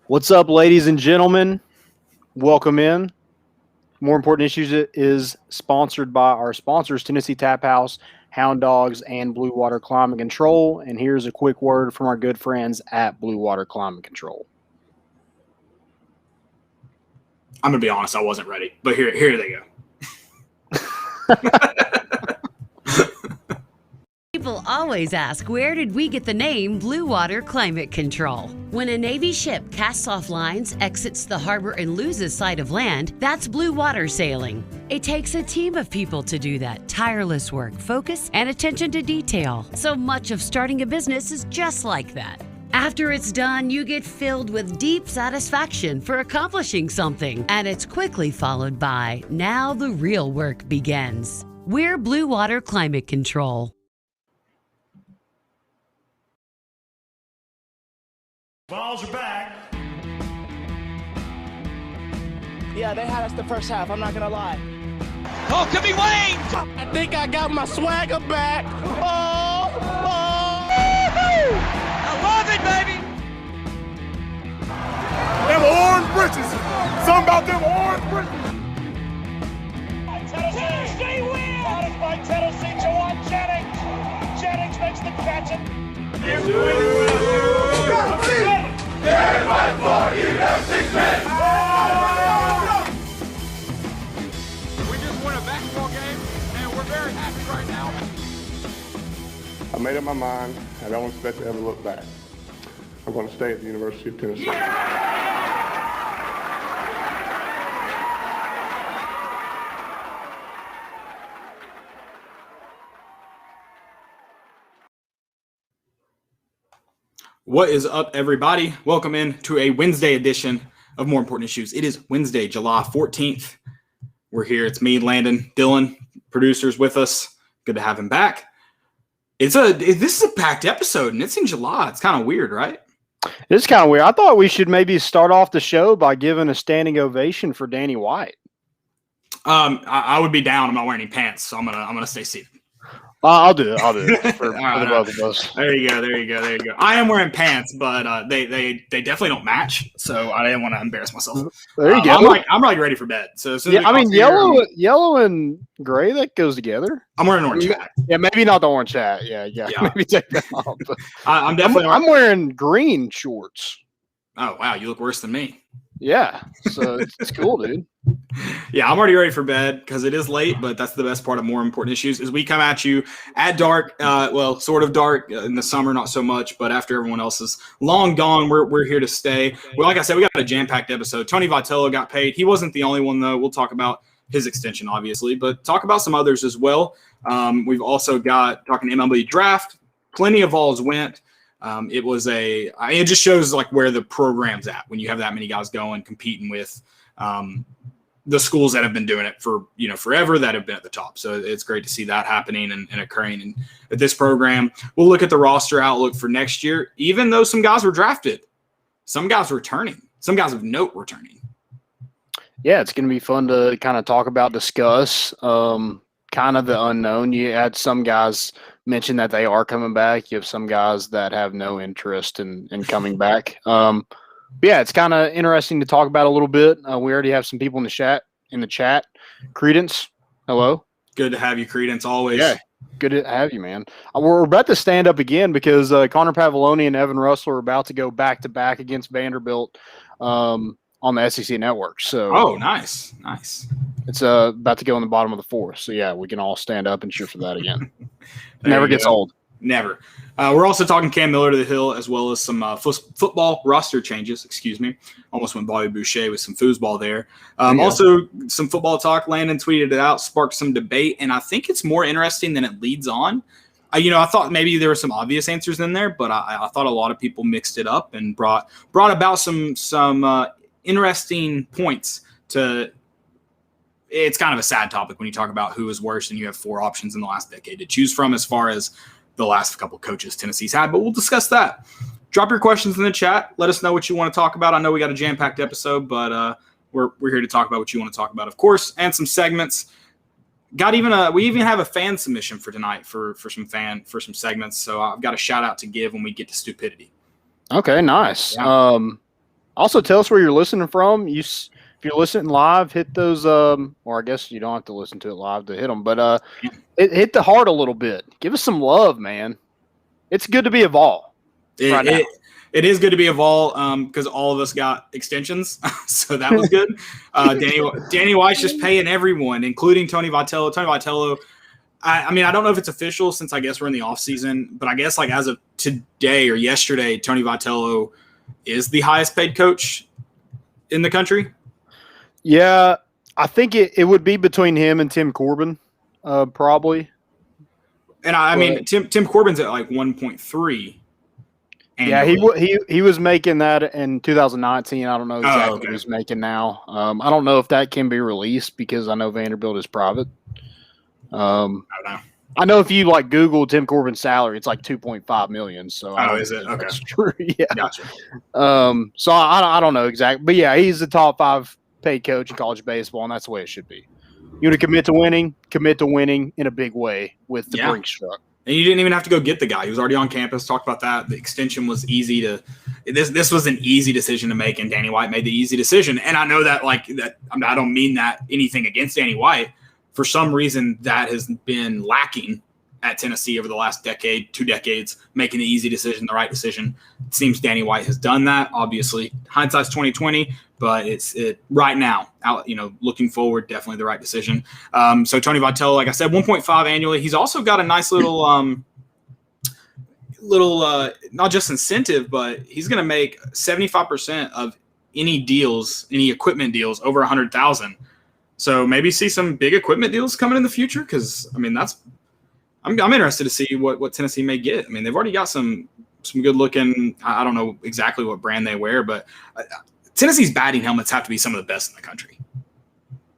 What's up, ladies and gentlemen? Welcome in. More Important Issues is sponsored by our sponsors, Tennessee Tap House, Hound Dogs, and Blue Water Climate Control. And here's a quick word from our good friends at Blue Water Climate Control. I'm going to be honest, I wasn't ready, but here they go. People always ask, where did we get the name Blue Water Climate Control? When a Navy ship casts off lines, exits the harbor, and loses sight of land, that's blue water sailing. It takes a team of people to do that. Tireless work, focus, and attention to detail. So much of starting a business is just like that. After it's done, you get filled with deep satisfaction for accomplishing something, and it's quickly followed by, now the real work begins. We're Blue Water Climate Control. Vols are back. Yeah, they had us the first half, I'm not gonna lie. Oh, could be Wayne! I think I got my swagger back. Oh! I love it, baby! Them orange britches. Something about them orange britches. Tennessee wins! Out by Tennessee to one Janczyk. Janczyk makes the catch. We just won a basketball game, and we're very happy right now. I made up my mind. I don't expect to ever look back. I'm going to stay at the University of Tennessee. What is up, everybody? Welcome in to a Wednesday edition of More Important Issues. It is Wednesday, July 14th. We're here. It's me, Landon, Dylan, producers with us. Good to have him back. This is a packed episode, and it's in July. It's kind of weird, right? It's kind of weird. I thought we should maybe start off the show by giving a standing ovation for Danny White. I would be down. I'm not wearing any pants, so I'm gonna stay seated. I'll do it for the both of us. There you go. I am wearing pants, but they definitely don't match, so I didn't want to embarrass myself. There you go. I'm like ready for bed. So as soon as yellow and gray, that goes together. I'm wearing an orange hat. Yeah, maybe not the orange hat. Yeah. Maybe take that off. I'm definitely. I'm wearing green shorts. Oh wow, you look worse than me. Yeah, so it's cool, dude. Yeah, I'm already ready for bed because it is late, but that's the best part of More Important Issues is we come at you at dark, sort of dark in the summer, not so much, but after everyone else is long gone, we're here to stay. Well, like I said, we got a jam-packed episode. Tony Vitello got paid. He wasn't the only one, though. We'll talk about his extension, obviously, but talk about some others as well. We've also got talking MLB Draft. Plenty of Vols went. It just shows like where the program's at when you have that many guys going competing with the schools that have been doing it for forever, that have been at the top. So it's great to see that happening and occurring at this program. We'll look at the roster outlook for next year, even though some guys were drafted, some guys returning, some guys of note returning. Yeah, it's going to be fun to kind of discuss kind of the unknown. You had some guys mention that they are coming back. You have some guys that have no interest in coming back. Yeah, it's kind of interesting to talk about a little bit. We already have some people in the chat. Credence, hello. Good to have you, Credence, always. Yeah, good to have you, man. We're about to stand up again because Connor Pavoloni and Evan Russell are about to go back-to-back against Vanderbilt on the SEC network. So, nice. It's about to go in the bottom of the fourth. So, yeah, we can all stand up and cheer for that again. Never gets old. Never. We're also talking Cam Miller to the Hill, as well as some football roster changes. Excuse me. Almost went Bobby Boucher with some foosball there. Also, some football talk. Landon tweeted it out, sparked some debate, and I think it's more interesting than it leads on. I thought maybe there were some obvious answers in there, but I thought a lot of people mixed it up and brought about some interesting points to. It's kind of a sad topic when you talk about who is worse and you have four options in the last decade to choose from as far as the last couple coaches Tennessee's had, but we'll discuss that. Drop your questions in the chat. Let us know what you want to talk about. I know we got a jam-packed episode, but we're here to talk about what you want to talk about, of course, and some segments. We even have a fan submission for tonight for some segments. So I've got a shout out to give when we get to Stupidity. Okay, nice. Yeah. Also, tell us where you're listening from. If you're listening live, hit those. Or I guess you don't have to listen to it live to hit them, but hit the heart a little bit. Give us some love, man. It's good to be a Vol. It is good to be a Vol because all of us got extensions, so that was good. Danny White's just paying everyone, including Tony Vitello. Tony Vitello. I mean, I don't know if it's official since I guess we're in the off season, but I guess like as of today or yesterday, Tony Vitello is the highest paid coach in the country. Yeah, I think it would be between him and Tim Corbin, probably. And I mean, Tim Corbin's at like 1.3. Yeah, he was making that in 2019. I don't know exactly what he's making now. I don't know if that can be released because I know Vanderbilt is private. I don't know. I know if you like Google Tim Corbin's salary, it's like $2.5 million. So is it? Okay, that's true. Yeah, gotcha. So I don't know exactly, but yeah, he's the top 5 paid coach in college baseball, and that's the way it should be. You want to commit to winning in a big way with the Brinks truck. And you didn't even have to go get the guy. He was already on campus. Talked about that. The extension was easy to. This was an easy decision to make, and Danny White made the easy decision. And I know that I don't mean that anything against Danny White. For some reason, that has been lacking at Tennessee over the last decade, 2 decades, making the easy decision, the right decision. It seems Danny White has done that. Obviously, hindsight's 20/20, but it's right now. Looking forward, definitely the right decision. So Tony Vitello, like I said, 1.5 annually. He's also got a nice little not just incentive, but he's going to make 75% of any equipment deals over 100,000. So maybe see some big equipment deals coming in the future. Because I mean, I'm interested to see what Tennessee may get. I mean, they've already got some good looking. I don't know exactly what brand they wear, but Tennessee's batting helmets have to be some of the best in the country.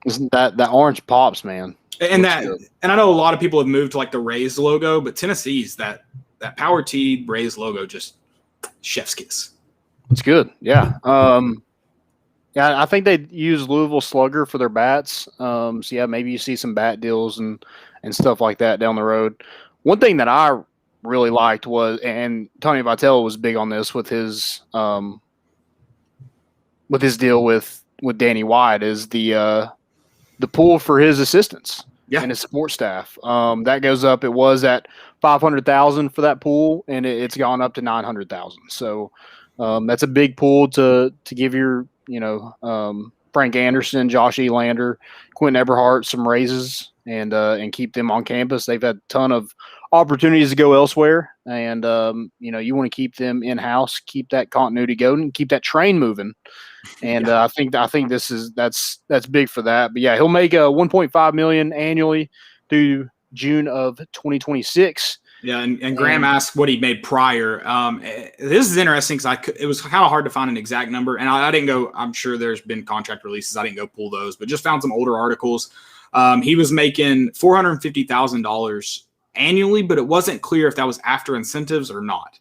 Isn't that orange pops, man? And I know a lot of people have moved to like the Rays logo, but Tennessee's that Power T Rays logo just chef's kiss. It's good, yeah. Yeah, I think they use Louisville Slugger for their bats. So yeah, maybe you see some bat deals and stuff like that down the road. One thing that I really liked was, and Tony Vitello was big on this with his deal with Danny White, is the pool for his assistants and his support staff. That goes up. It was at $500,000 for that pool, and it's gone up to $900,000. So that's a big pool to give your Frank Anderson, Josh Elander, Quentin Eberhardt some raises and keep them on campus. They've had a ton of opportunities to go elsewhere, and you want to keep them in house, keep that continuity going, and keep that train moving. And I think that's big for that. But yeah, he'll make $1.5 million annually through June of 2026. Yeah, and Graham asked what he made prior. This is interesting because it was kind of hard to find an exact number, and I didn't go. I'm sure there's been contract releases. I didn't go pull those, but just found some older articles. He was making $450,000 annually, but it wasn't clear if that was after incentives or not.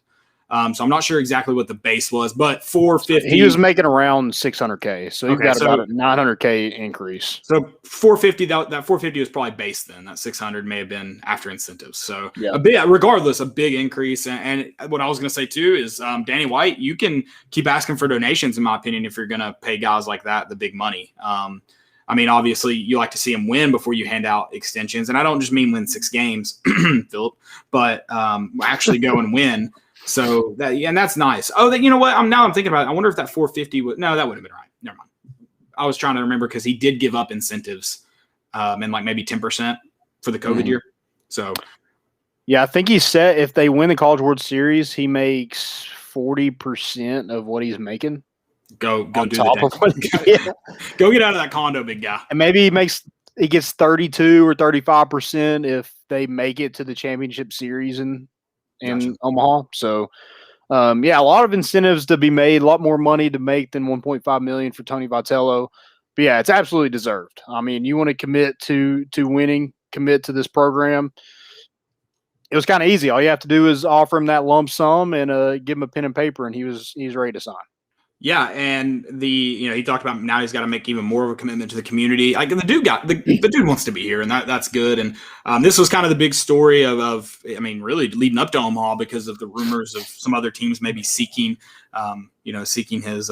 So I'm not sure exactly what the base was, but $450,000. He was making around $600K, so he got about a $900K increase. So $450,000, that $450,000 was probably base then. That $600,000 may have been after incentives. So regardless, a big increase. And what I was going to say too is Danny White, you can keep asking for donations, in my opinion, if you're going to pay guys like that the big money. I mean, obviously, you like to see him win before you hand out extensions, and I don't just mean win 6 games, Philip, but actually go and win. So that's nice. Oh, you know what? I'm thinking about it. I wonder if that 450 would. No, that would have been right. Never mind. I was trying to remember because he did give up incentives, and like maybe 10% for the COVID year. So, yeah, I think he said if they win the College World Series, he makes 40% of what he's making. Go do the Go get out of that condo, big guy. And maybe he gets 32 or 35% if they make it to the championship series in Omaha. So, a lot of incentives to be made, a lot more money to make than $1.5 million for Tony Vitello. But yeah, it's absolutely deserved. I mean, you want to commit to winning, commit to this program. It was kind of easy. All you have to do is offer him that lump sum and give him a pen and paper, and he's ready to sign. Yeah, and he talked about now he's got to make even more of a commitment to the community. Like the dude wants to be here, and that's good. And this was kind of the big story of really leading up to Omaha because of the rumors of some other teams maybe seeking his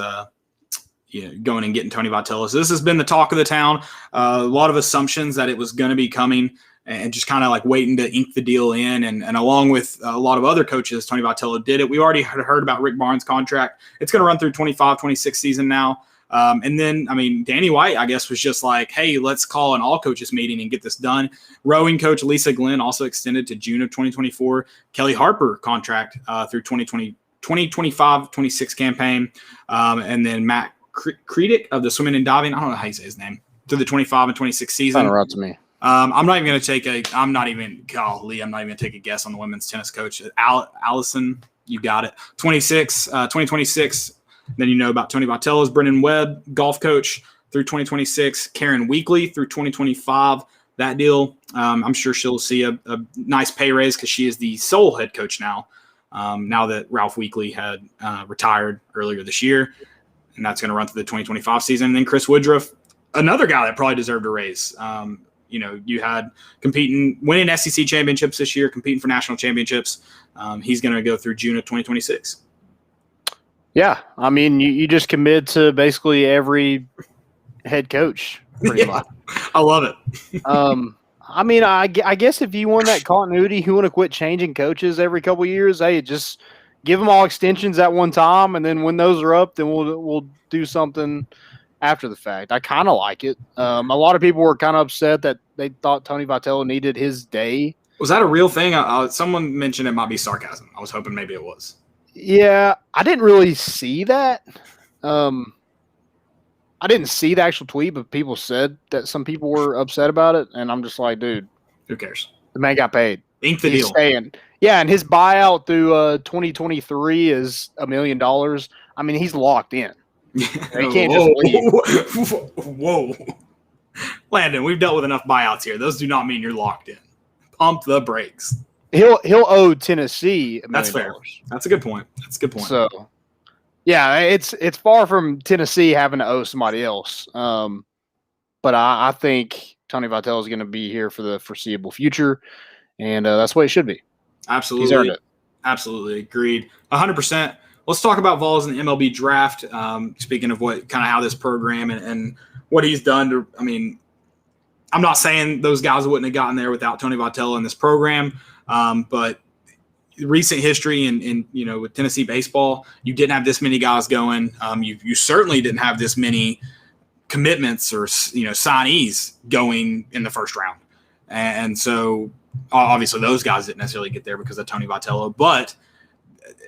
going and getting Tony Vitello. So this has been the talk of the town. A lot of assumptions that it was going to be coming, and just kind of like waiting to ink the deal in. And along with a lot of other coaches, Tony Vitello did it. We already had heard about Rick Barnes' contract. It's going to run through 25-26 season now. And then, I mean, Danny White, I guess, was just like, hey, let's call an all coaches meeting and get this done. Rowing coach Lisa Glenn also extended to June of 2024. Kelly Harper contract through 2025-26 campaign. And then Matt Kredick of the swimming and diving, I don't know how you say his name, through the 25 and 26 season. Sounded right to me. I'm not even going to take I'm not even going to take a guess on the women's tennis coach. Allison, you got it. 2026. Then you know about Tony Vitello's Brendan Webb, golf coach through 2026. Karen Weekly through 2025. That deal, I'm sure she'll see a nice pay raise because she is the sole head coach now. Now that Ralph Weekly had retired earlier this year, and that's going to run through the 2025 season. And then Chris Woodruff, another guy that probably deserved a raise. You had winning SEC championships this year, competing for national championships. He's going to go through June of 2026. Yeah, I mean, you just commit to basically every head coach, pretty much. I love it. I mean, I guess if you want that continuity, you want to quit changing coaches every couple of years, hey, just give them all extensions at one time, and then when those are up, then we'll do something after the fact. I kind of like it. A lot of people were kind of upset that they thought Tony Vitello needed his day. Was that a real thing? Someone mentioned it might be sarcasm. I was hoping maybe it was. Yeah, I didn't really see that. I didn't see the actual tweet, but people said that some people were upset about it, and I'm just like, dude, who cares? The man got paid. Ink the deal. Staying. Yeah, and his buyout through 2023 is $1 million. I mean, he's locked in. He can't just leave. Whoa. Landon, we've dealt with enough buyouts here. Those do not mean you're locked in. Pump the brakes. He'll owe Tennessee $1 million. That's fair. That's a good point. So, yeah, it's far from Tennessee having to owe somebody else. But I think Tony Vitello is going to be here for the foreseeable future, and that's what it should be. Absolutely. He's earned it. Absolutely. Agreed. 100%. Let's talk about Vols and the MLB Draft. Speaking of how this program and what he's done I'm not saying those guys wouldn't have gotten there without Tony Vitello in this program. But recent history in with Tennessee baseball, you didn't have this many guys going. You certainly didn't have this many commitments or signees going in the first round. And so obviously those guys didn't necessarily get there because of Tony Vitello, but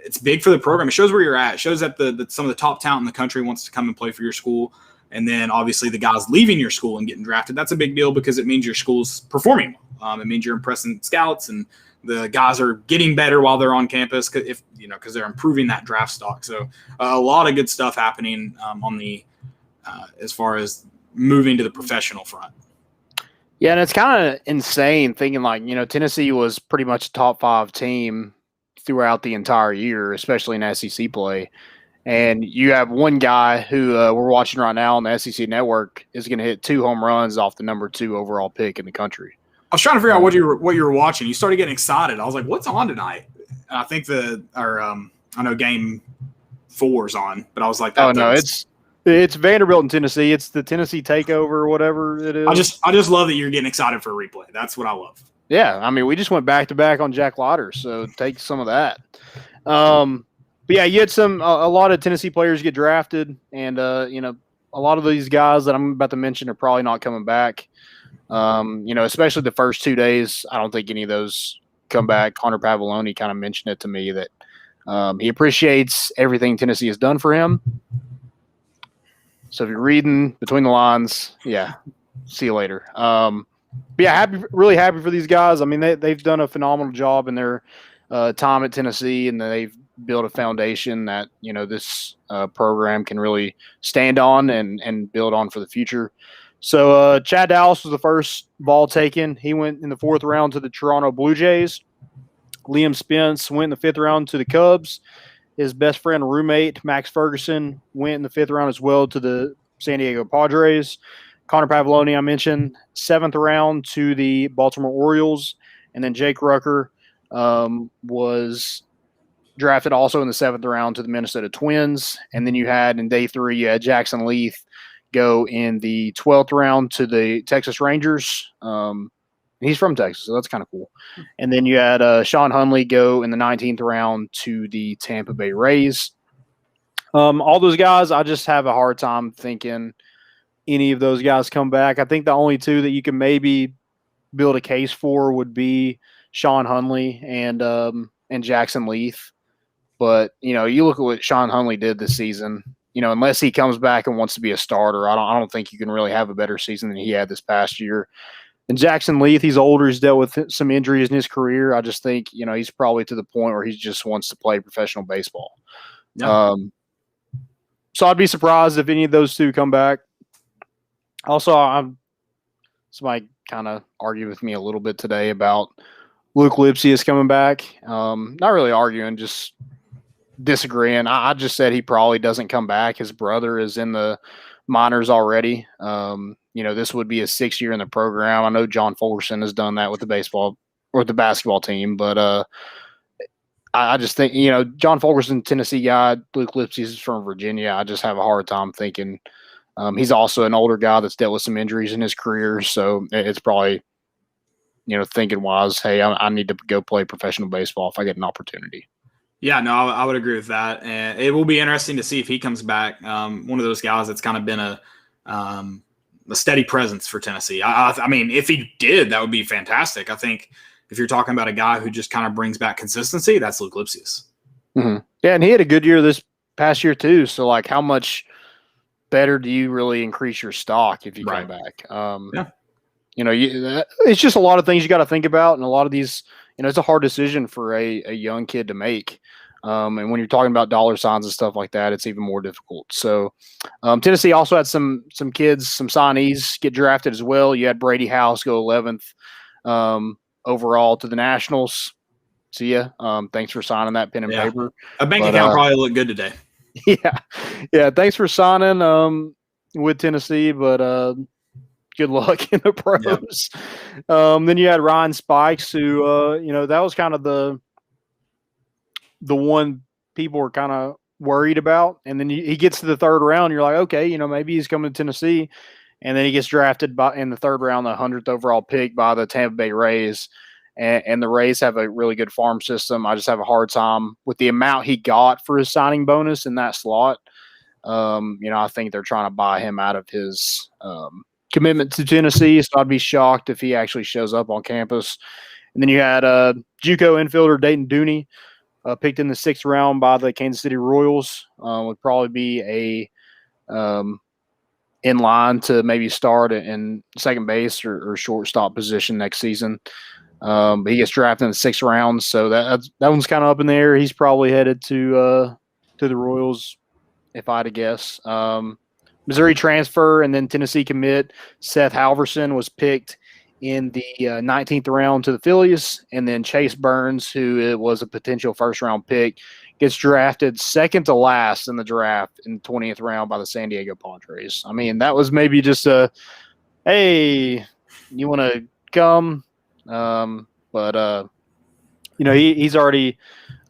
it's big for the program. It shows where you're at. It shows that some of the top talent in the country wants to come and play for your school. And then obviously the guys leaving your school and getting drafted, that's a big deal because it means your school's performing well. It means you're impressing scouts and the guys are getting better while they're on campus because they're improving that draft stock. So a lot of good stuff happening on the as far as moving to the professional front. Yeah, and it's kind of insane thinking Tennessee was pretty much a top 5 team throughout the entire year, especially in SEC play. And you have one guy who we're watching right now on the SEC network is going to hit 2 home runs off the number 2 overall pick in the country. I was trying to figure out what you were watching. You started getting excited. I was like, "What's on tonight?" And I think I know Game 4's on, but I was like, it's Vanderbilt in Tennessee. It's the Tennessee takeover or whatever it is. I just love that you're getting excited for a replay. That's what I love. Yeah, I mean, we just went back to back on Jack Leiter, so take some of that. But yeah, you had a lot of Tennessee players get drafted, and a lot of these guys that I'm about to mention are probably not coming back. Especially the first 2 days, I don't think any of those come back. Hunter Pavoloni kind of mentioned it to me that he appreciates everything Tennessee has done for him. So if you're reading between the lines, yeah, see you later. But yeah, really happy for these guys. I mean, they've done a phenomenal job in their time at Tennessee, and they've built a foundation that this program can really stand on and build on for the future. So Chad Dallas was the first ball taken. He went in the 4th round to the Toronto Blue Jays. Liam Spence went in the 5th round to the Cubs. His best friend and roommate, Max Ferguson, went in the 5th round as well to the San Diego Padres. Connor Pavoloni, I mentioned, 7th round to the Baltimore Orioles. And then Jake Rucker was drafted also in the 7th round to the Minnesota Twins. And then you had in day 3, you had Jackson Leith go in the 12th round to the Texas Rangers. He's from Texas, so that's kind of cool. And then you had Sean Hunley go in the 19th round to the Tampa Bay Rays. All those guys, I just have a hard time thinking any of those guys come back. I think the only 2 that you can maybe build a case for would be Sean Hunley and Jackson Leith. But, you look at what Sean Hunley did this season, unless he comes back and wants to be a starter, I don't think you can really have a better season than he had this past year. And Jackson Leith, he's older. He's dealt with some injuries in his career. I just think, he's probably to the point where he just wants to play professional baseball. Yeah. So I'd be surprised if any of those 2 come back. Also, somebody kind of argued with me a little bit today about Luke Lipsius coming back. Not really arguing, just disagreeing. I just said he probably doesn't come back. His brother is in the minors already. This would be his 6th year in the program. I know John Fulkerson has done that with the basketball team, but I just think, John Fulkerson, Tennessee guy, Luke Lipsius is from Virginia. I just have a hard time thinking. He's also an older guy that's dealt with some injuries in his career, so it's probably, thinking wise, hey, I need to go play professional baseball if I get an opportunity. Yeah, no, I would agree with that. And it will be interesting to see if he comes back. One of those guys that's kind of been a steady presence for Tennessee. I mean, if he did, that would be fantastic. I think if you're talking about a guy who just kind of brings back consistency, that's Luke Lipsius. Mm-hmm. Yeah, and he had a good year this past year too. So, how much better do you really increase your stock if you come back? It's just a lot of things you got to think about, and a lot of these, it's a hard decision for a young kid to make. And when you're talking about dollar signs and stuff like that, it's even more difficult. So Tennessee also had some kids, some signees get drafted as well. You had Brady House go 11th overall to the Nationals. See ya. Thanks for signing that pen and paper. A bank account probably looked good today. Yeah. Thanks for signing with Tennessee, but good luck in the pros. Yep. Then you had Ryan Spikes, who that was kind of the one people were kind of worried about. And then he gets to the 3rd round. You're like, okay, maybe he's coming to Tennessee. And then he gets drafted in the 3rd round, the 100th overall pick by the Tampa Bay Rays. And the Rays have a really good farm system. I just have a hard time with the amount he got for his signing bonus in that slot. I think they're trying to buy him out of his commitment to Tennessee. So I'd be shocked if he actually shows up on campus. And then you had JUCO infielder Dayton Dooney, picked in the 6th round by the Kansas City Royals. Would probably be in line to maybe start in second base or shortstop position next season. But he gets drafted in the 6th round, so that one's kind of up in the air. He's probably headed to the Royals, if I had to guess. Missouri transfer and then Tennessee commit Seth Halverson was picked in the 19th round to the Phillies, and then Chase Burns, who was a potential first-round pick, gets drafted second to last in the draft in the 20th round by the San Diego Padres. I mean, that was maybe just hey, you want to come? But he's already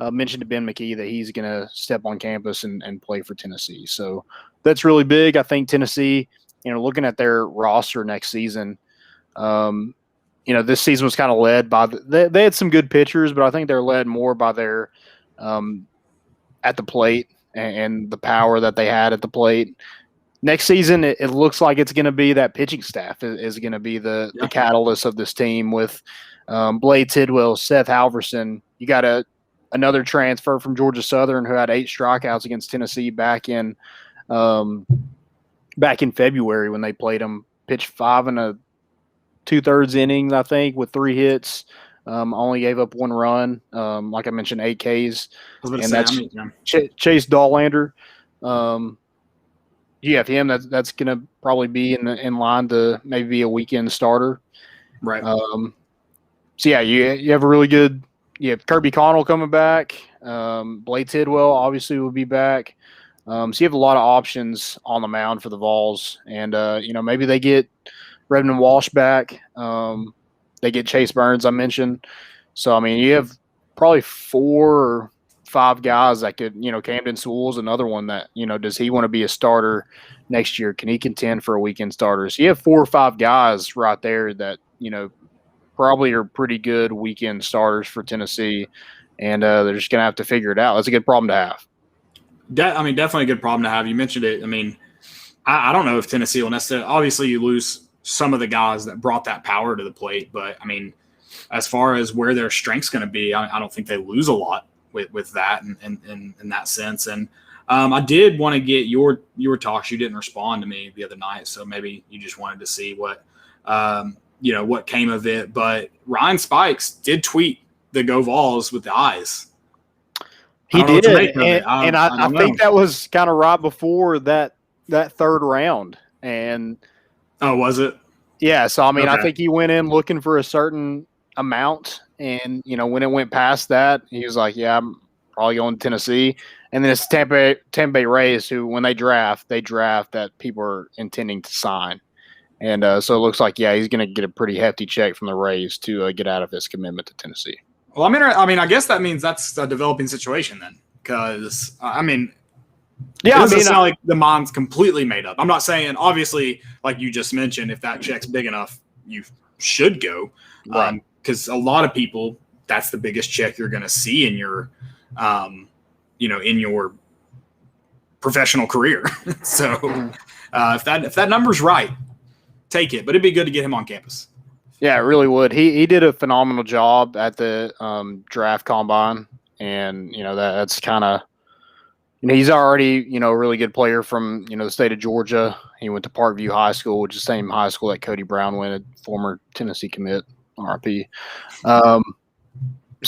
mentioned to Ben McKee that he's going to step on campus and play for Tennessee. So that's really big. I think Tennessee, looking at their roster next season, this season was kind of led by they had some good pitchers, but I think they're led more by their at the plate and the power that they had at the plate. Next season, it looks like it's going to be that pitching staff is going to be the catalyst of this team with Blade Tidwell, Seth Halverson. You got another transfer from Georgia Southern who had 8 strikeouts against Tennessee back in February when they played him. Pitched 5 2/3 innings, I think, with 3 hits. Only gave up 1 run. Like I mentioned, 8 Ks. And that's Chase Dahlander. You have him. That's going to probably be in line to maybe be a weekend starter. Right. So, yeah, you have a really good – you have Kirby Connell coming back. Blade Tidwell obviously will be back. So you have a lot of options on the mound for the Vols. And, maybe they get Redmond Walsh back. They get Chase Burns, I mentioned. So, I mean, you have probably 4 or 5 guys that could, Camden Sewell's another one that, does he want to be a starter next year? Can he contend for a weekend starter? So you have 4 or 5 guys right there that, probably are pretty good weekend starters for Tennessee, and they're just going to have to figure it out. That's a good problem to have. Definitely a good problem to have. You mentioned it. I don't know if Tennessee will necessarily – obviously you lose some of the guys that brought that power to the plate, but, as far as where their strength's going to be, I don't think they lose a lot with that and in that sense. And I did want to get your talks. You didn't respond to me the other night, so maybe you just wanted to see what what came of it. But Ryan Spikes did tweet the Go Vols with the eyes. He did, and I think that was kind of right before that third round. And oh, was it? Yeah. So Okay. I think he went in looking for a certain amount, and when it went past that, he was like, "Yeah, I'm probably going to Tennessee." And then it's Tampa Bay Rays, who when they draft that people are intending to sign, and so it looks like he's going to get a pretty hefty check from the Rays to get out of his commitment to Tennessee. Well, I guess that means that's a developing situation then, because it doesn't sound like the mind's completely made up. I'm not saying, obviously, like you just mentioned, if that check's big enough, you should go. Right. Because a lot of people, that's the biggest check you're going to see in your, in your professional career. So if that number's right, take it. But it'd be good to get him on campus. Yeah, it really would. He did a phenomenal job at the draft combine, and that's kind of he's already a really good player from the state of Georgia. He went to Parkview High School, which is the same high school that Cody Brown went, a former Tennessee commit. RP. So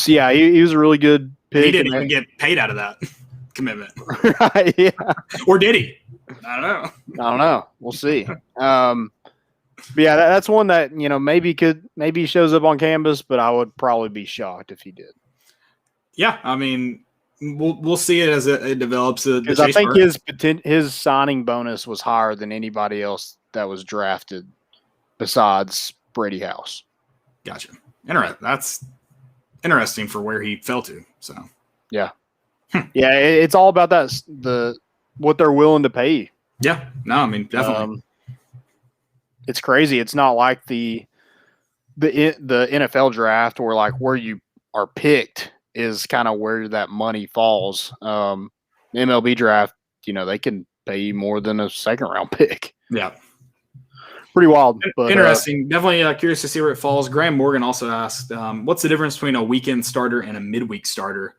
yeah, he was a really good pick. He didn't even get paid out of that commitment. Right, yeah. Or did he? I don't know. We'll see. But yeah, that's one that maybe he shows up on campus, but I would probably be shocked if he did. Yeah, we'll see it as it develops. Because I think his signing bonus was higher than anybody else that was drafted besides Brady House. Gotcha. That's interesting for where he fell to. So yeah, yeah, it's all about what they're willing to pay. Yeah, no, definitely. It's crazy. It's not like the NFL draft where like where you are picked is kind of where that money falls. The MLB draft, they can pay you more than a second round pick. Yeah. Pretty wild. But, interesting. Definitely curious to see where it falls. Graham Morgan also asked, what's the difference between a weekend starter and a midweek starter?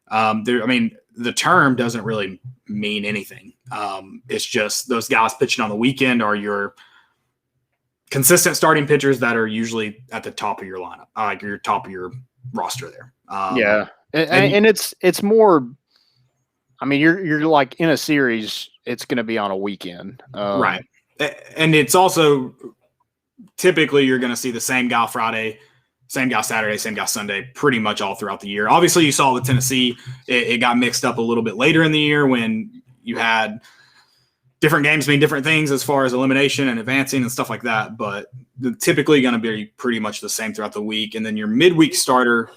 The term doesn't really mean anything. It's just those guys pitching on the weekend are your consistent starting pitchers that are usually at the top of your lineup, like your top of your roster there. Yeah. And it's more, you're like in a series, it's going to be on a weekend. Right. And it's also typically you're going to see the same guy Friday, same guy Saturday, same guy Sunday, pretty much all throughout the year. Obviously, you saw with Tennessee, it got mixed up a little bit later in the year when you had different games mean different things as far as elimination and advancing and stuff like that. But typically going to be pretty much the same throughout the week. And then your midweek starter,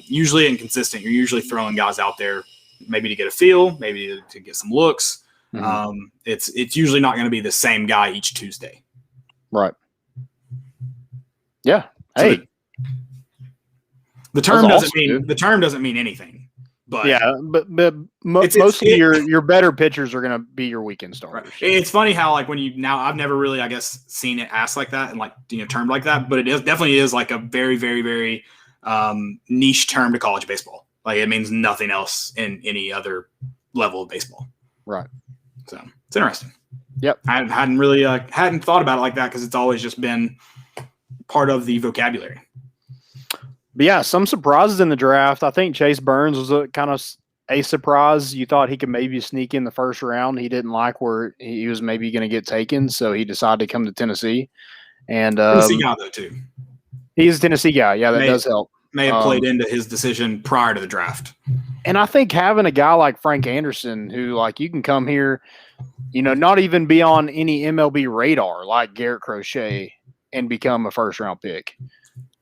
usually inconsistent. You're usually throwing guys out there maybe to get a feel, maybe to get some looks. Mm-hmm. It's usually not going to be the same guy each Tuesday. Right. Yeah. Hey, so the term doesn't mean anything. But yeah, but mostly your better pitchers are going to be your weekend starters. Right. It's funny how like I've never really seen it asked like that and termed like that, but it definitely is like a very very very niche term to college baseball. Like it means nothing else in any other level of baseball. Right. So it's interesting. Yep. I hadn't really hadn't thought about it like that because it's always just been part of the vocabulary. But yeah, some surprises in the draft. I think Chase Burns was a kind of a surprise. You thought he could maybe sneak in the first round. He didn't like where he was maybe going to get taken, so he decided to come to Tennessee. And Tennessee guy though too. He's a Tennessee guy. Yeah, that does help. May have played into his decision prior to the draft. And I think having a guy like Frank Anderson who you can come here, not even be on any MLB radar like Garrett Crochet and become a first round pick.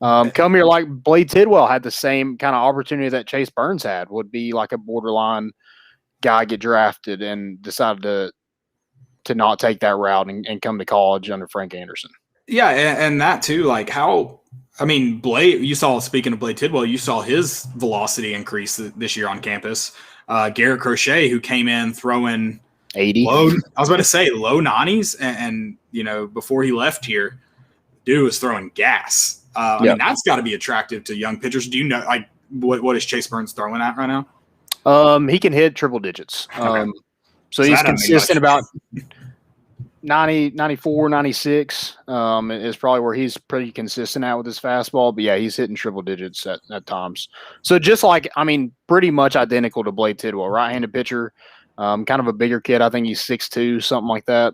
Come here like Blade Tidwell had the same kind of opportunity that Chase Burns had, would be like a borderline guy get drafted and decided to not take that route and come to college under Frank Anderson. Yeah, and that too, like Blade, you saw, speaking of Blade Tidwell, you saw his velocity increase this year on campus. Garrett Crochet, who came in throwing 80. I was about to say low 90s, and before he left here, dude was throwing gas. I mean, that's got to be attractive to young pitchers. Do you know, like, what is Chase Burns throwing at right now? He can hit triple digits. Okay. So he's consistent about 90, 94, 96 is probably where he's pretty consistent at with his fastball. But, yeah, he's hitting triple digits at times. So just like, pretty much identical to Blade Tidwell, right-handed pitcher, kind of a bigger kid. I think he's 6'2", something like that,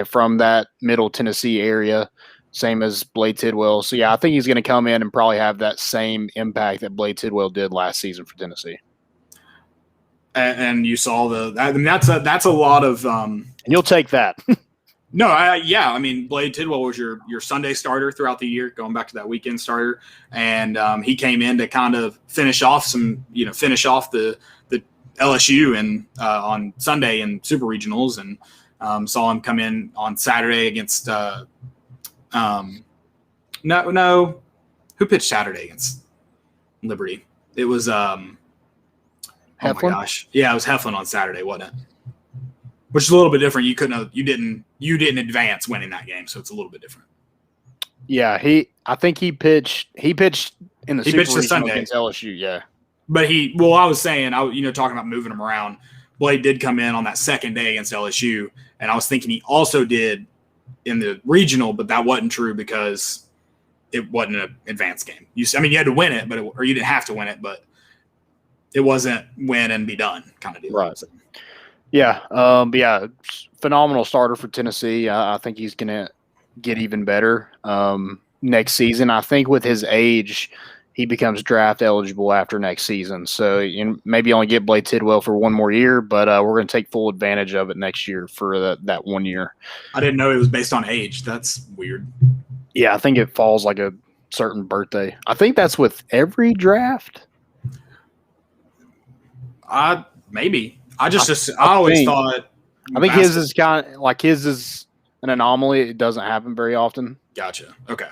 from that middle Tennessee area. Same as Blade Tidwell. So, yeah, I think he's going to come in and probably have that same impact that Blade Tidwell did last season for Tennessee. And you saw that's a lot of and you'll take that. No, Blade Tidwell was your Sunday starter throughout the year, going back to that weekend starter. And he came in to kind of finish off the LSU and on Sunday in Super Regionals, and saw him come in on Saturday against who pitched Saturday against Liberty? It was Heflin? Oh my gosh. Yeah, it was Heflin on Saturday, wasn't it? Which is a little bit different. You didn't advance winning that game, so it's a little bit different. Yeah, I think he pitched in the Super Regional Sunday against LSU, yeah. But I was saying, talking about moving him around, Blade did come in on that second day against LSU, and I was thinking he also did in the regional, but that wasn't true because it wasn't an advanced game. You had to win it, or you didn't have to win it, but it wasn't win and be done kind of deal. Right. So. Yeah. Phenomenal starter for Tennessee. I think he's going to get even better next season. I think with his age, he becomes draft eligible after next season. So maybe only get Blade Tidwell for one more year, but we're going to take full advantage of it next year for that 1 year. I didn't know it was based on age. That's weird. Yeah, I think it falls like a certain birthday. I think that's with every draft. Maybe. I always thought. I think his is kind of like his is an anomaly. It doesn't happen very often. Gotcha. Okay.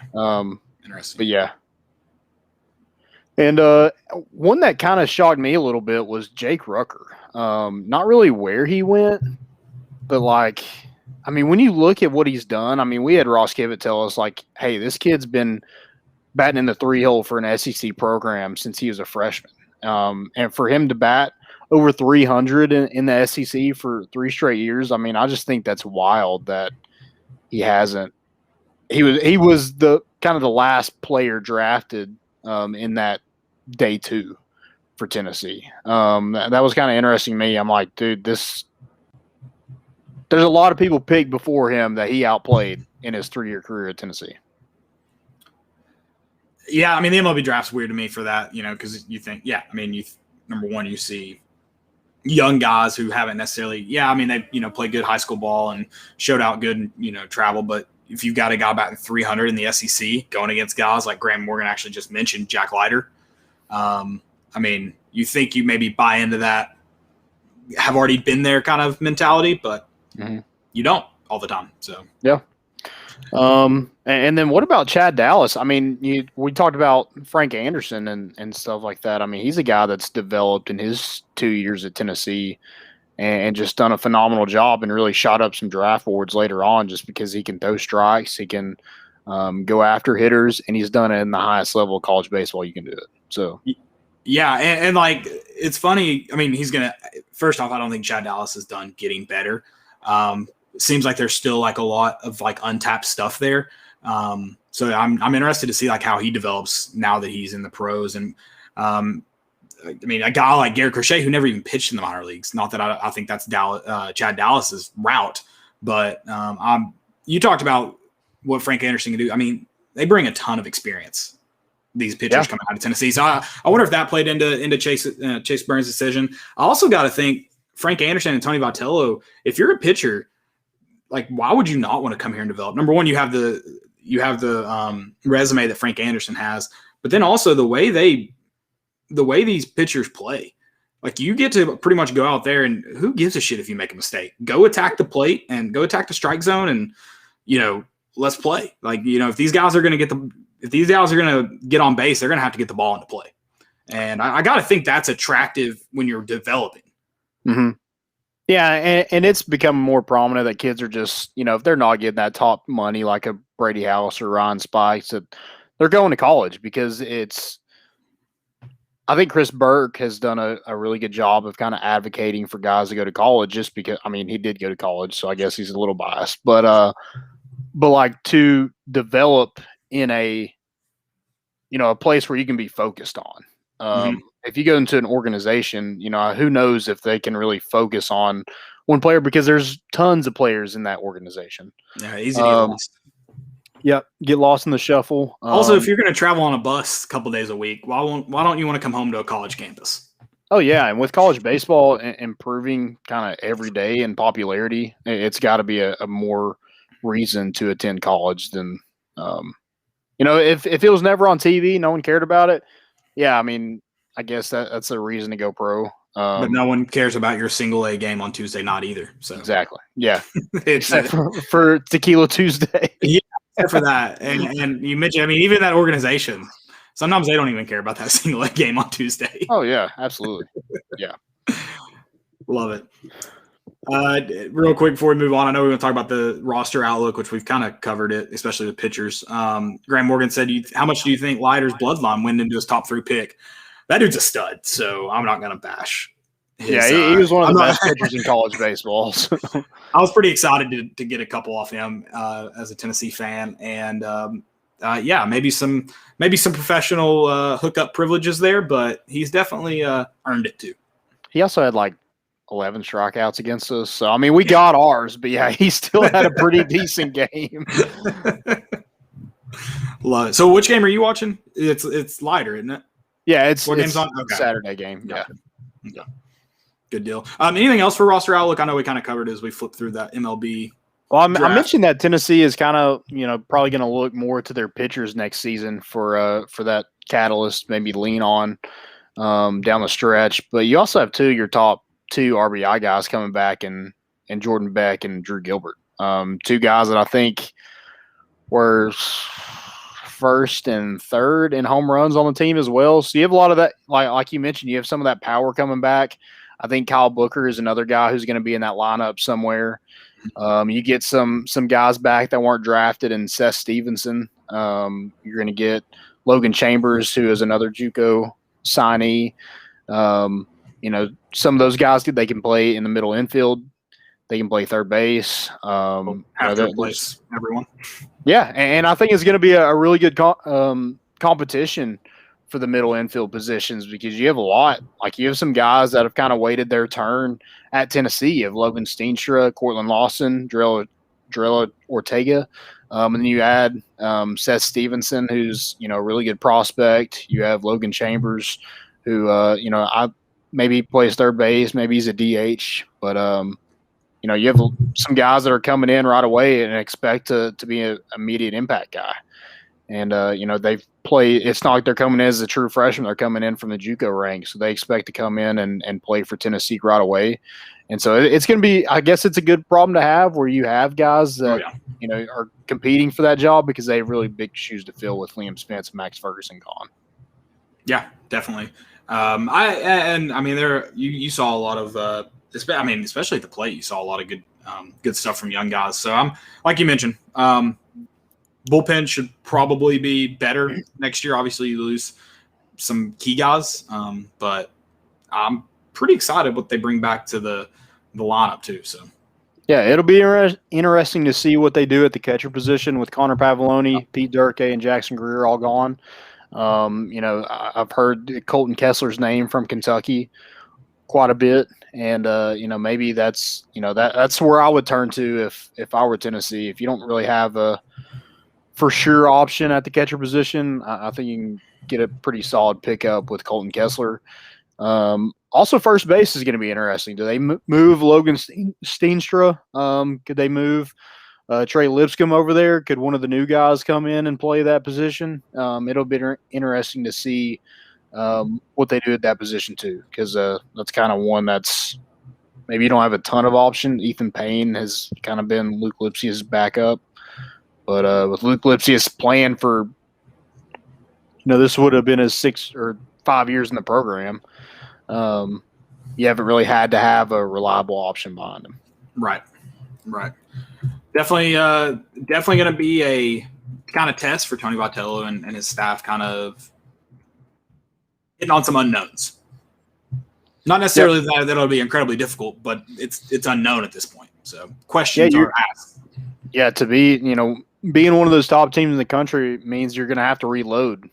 Interesting. But yeah. And one that kind of shocked me a little bit was Jake Rucker. Not really where he went, but when you look at what he's done, we had Ross Kivett tell us hey, this kid's been batting in the 3-hole for an SEC program since he was a freshman. And for him to bat over 300 in the SEC for 3 straight years, I just think that's wild that he hasn't. He was the kind of the last player drafted in that day 2 for Tennessee. That was kind of interesting to me. I'm like, dude, there's a lot of people picked before him that he outplayed in his 3-year career at Tennessee. Yeah, the MLB draft's weird to me for that, because you think, number one, you see young guys who haven't necessarily, they play good high school ball and showed out good, travel, but if you've got a guy batting 300 in the SEC going against guys like Graham Morgan actually just mentioned, Jack Leiter, you think you maybe buy into that, have already been there kind of mentality, but you don't all the time. So yeah. And then what about Chad Dallas? We talked about Frank Anderson and stuff like that. He's a guy that's developed in his 2 years at Tennessee and just done a phenomenal job and really shot up some draft boards later on just because he can throw strikes, he can go after hitters, and he's done it in the highest level of college baseball you can do it. So yeah, and it's funny. He's gonna. First off, I don't think Chad Dallas is done getting better. It seems like there's still a lot of untapped stuff there. So I'm interested to see how he develops now that he's in the pros. And a guy like Garrett Crochet who never even pitched in the minor leagues. Not that I think that's Chad Dallas's route, but you talked about what Frank Anderson can do. They bring a ton of experience. These pitchers coming out of Tennessee. So I wonder if that played into Chase Burns' decision. I also got to think Frank Anderson and Tony Vitello, if you're a pitcher, why would you not want to come here and develop? Number one, you have the you have the resume that Frank Anderson has, but then also the way these pitchers play. Like, you get to pretty much go out there, and who gives a shit if you make a mistake? Go attack the plate and go attack the strike zone, and let's play. Like, if these guys are going to get on base, they're going to have to get the ball into play. And I got to think that's attractive when you're developing. Mm-hmm. Yeah, and it's become more prominent that kids are just, if they're not getting that top money like a Brady House or Ryan Spikes, that they're going to college because I think Chris Burke has done a really good job of kind of advocating for guys to go to college just because, he did go to college, so I guess he's a little biased. But like to develop in a place where you can be focused on. If you go into an organization, who knows if they can really focus on one player because there's tons of players in that organization. Yeah, easy to get lost. Yep, get lost in the shuffle. Also, if you're going to travel on a bus a couple days a week, why don't you want to come home to a college campus? Oh, yeah, and with college baseball improving kind of every day in popularity, it's got to be a more reason to attend college than if it was never on TV, no one cared about it. Yeah, I guess that's a reason to go pro. But no one cares about your single A game on Tuesday night either. So exactly, yeah. Except for Tequila Tuesday. Yeah, for that. And you mentioned, even that organization, sometimes they don't even care about that single A game on Tuesday. Oh yeah, absolutely. Yeah, love it. Real quick before we move on, I know we're going to talk about the roster outlook, which we've kind of covered it, especially with pitchers. Graham Morgan said, how much do you think Leiter's bloodline went into his top 3 pick? That dude's a stud, so I'm not going to bash. He was one of the best pitchers in college baseball. So. I was pretty excited to get a couple off him as a Tennessee fan, and maybe some professional hookup privileges there, but he's definitely earned it too. He also had like 11 strikeouts against us, so we got ours, but yeah, he still had a pretty decent game. Love it. So, which game are you watching? It's Leiter, isn't it? Yeah, it's game's on? Okay. Saturday game. Yeah. Okay. Good deal. Anything else for roster outlook? I know we kind of covered as we flip through that MLB. Well, I mentioned that Tennessee is kind of, probably going to look more to their pitchers next season for that catalyst, maybe lean on down the stretch. But you also have your top 2 RBI guys coming back, and Jordan Beck and Drew Gilbert. 2 guys that I think were first and third in home runs on the team as well. So you have a lot of that, like you mentioned, you have some of that power coming back. I think Kyle Booker is another guy who's going to be in that lineup somewhere. You get some guys back that weren't drafted, and Seth Stevenson. You're going to get Logan Chambers, who is another JUCO signee. Some of those guys, they can play in the middle infield. They can play third base. Have to replace everyone. Yeah, and I think it's going to be a really good competition for the middle infield positions because you have a lot. Like, you have some guys that have kind of waited their turn at Tennessee. You have Logan Steenstra, Cortland Lawson, Drella Ortega. And then you add Seth Stevenson, who's, a really good prospect. You have Logan Chambers, who, maybe plays third base. Maybe he's a DH. But, you have some guys that are coming in right away and expect to be an immediate impact guy. And, they've played – it's not like they're coming in as a true freshman. They're coming in from the JUCO ranks. So they expect to come in and play for Tennessee right away. And so it's going to be – I guess it's a good problem to have where you have guys that, are competing for that job because they have really big shoes to fill with Liam Spence and Max Ferguson gone. Yeah, definitely. You saw a lot of especially at the plate, you saw a lot of good stuff from young guys. So I'm like you mentioned, bullpen should probably be better next year. Obviously, you lose some key guys, but I'm pretty excited what they bring back to the lineup too. So yeah, it'll be interesting to see what they do at the catcher position with Connor Pavoloni, Pete Durkee, and Jackson Greer all gone. I've heard Colton Kessler's name from Kentucky quite a bit. And, maybe that's where I would turn to if I were Tennessee. If you don't really have a for sure option at the catcher position, I think you can get a pretty solid pickup with Colton Kessler. Also, first base is going to be interesting. Do they move Logan Steenstra? Could they move Trey Lipscomb over there. Could one of the new guys come in and play that position? It'll be interesting to see what they do at that position too, because that's kind of one that's maybe you don't have a ton of option. Ethan Payne has kind of been Luke Lipsius' backup, but with Luke Lipsius playing for, this would have been his 6 or 5 years in the program. You haven't really had to have a reliable option behind him. Right. Definitely going to be a kind of test for Tony Vitello and his staff, kind of hitting on some unknowns. Not necessarily that it'll be incredibly difficult, but it's unknown at this point. So questions are asked. Yeah, to be, being one of those top teams in the country means you're going to have to reload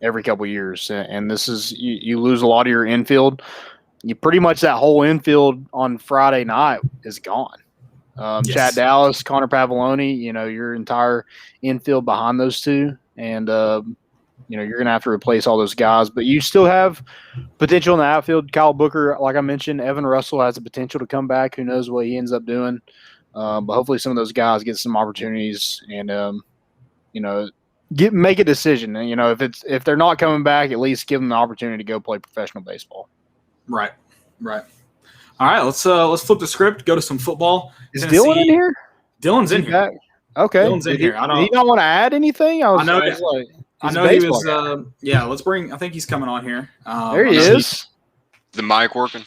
every couple of years. And this is, you lose a lot of your infield. You pretty much that whole infield on Friday night is gone. Yes. Chad Dallas, Connor Pavoloni, your entire infield behind those two. And, you're going to have to replace all those guys. But you still have potential in the outfield. Kyle Booker, like I mentioned, Evan Russell has the potential to come back. Who knows what he ends up doing. But hopefully some of those guys get some opportunities and, make a decision. And, if they're not coming back, at least give them the opportunity to go play professional baseball. Right. All right, let's flip the script. Go to some football. Is Dylan in here? Dylan's in here. Back? Okay. Dylan's in here. Did he not want to add anything? I know he was. Let's bring. I think he's coming on here. There he is. The mic working?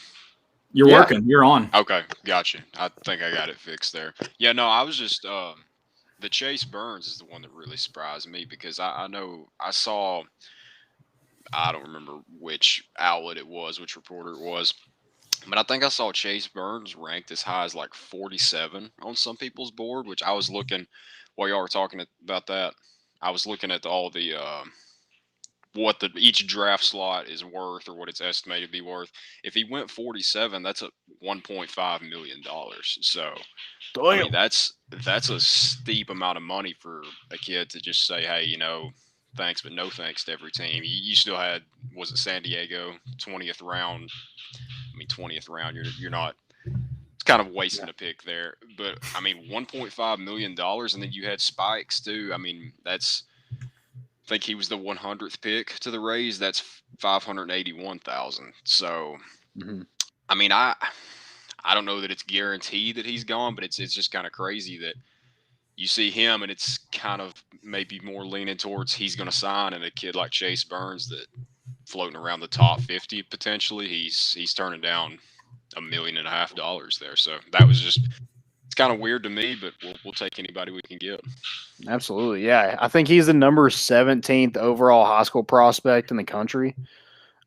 You're working. You're on. Okay, gotcha. I think I got it fixed there. Yeah, no, I was just the Chase Burns is the one that really surprised me because I know I saw. I don't remember which outlet it was, which reporter it was, but I think I saw Chase Burns ranked as high as like 47 on some people's board, which I was looking while y'all were talking about that. I was looking at all the what each draft slot is worth or what it's estimated to be worth. If he went 47, that's a $1.5 million. So I mean, that's a steep amount of money for a kid to just say, hey, thanks, but no thanks to every team. You still had, was it San Diego, 20th round? I mean, 20th round, you're not, it's kind of wasting a pick there. But, I mean, $1.5 million, and then you had Spikes, too. I mean, I think he was the 100th pick to the Rays. That's $581,000. So, I mean, I don't know that it's guaranteed that he's gone, but it's just kind of crazy that you see him, and it's kind of maybe more leaning towards he's going to sign, and a kid like Chase Burns that floating around the top 50 potentially, he's turning down $1.5 million there. So that was just, it's kind of weird to me, but we'll take anybody we can get. Absolutely, yeah. I think he's the number 17th overall high school prospect in the country.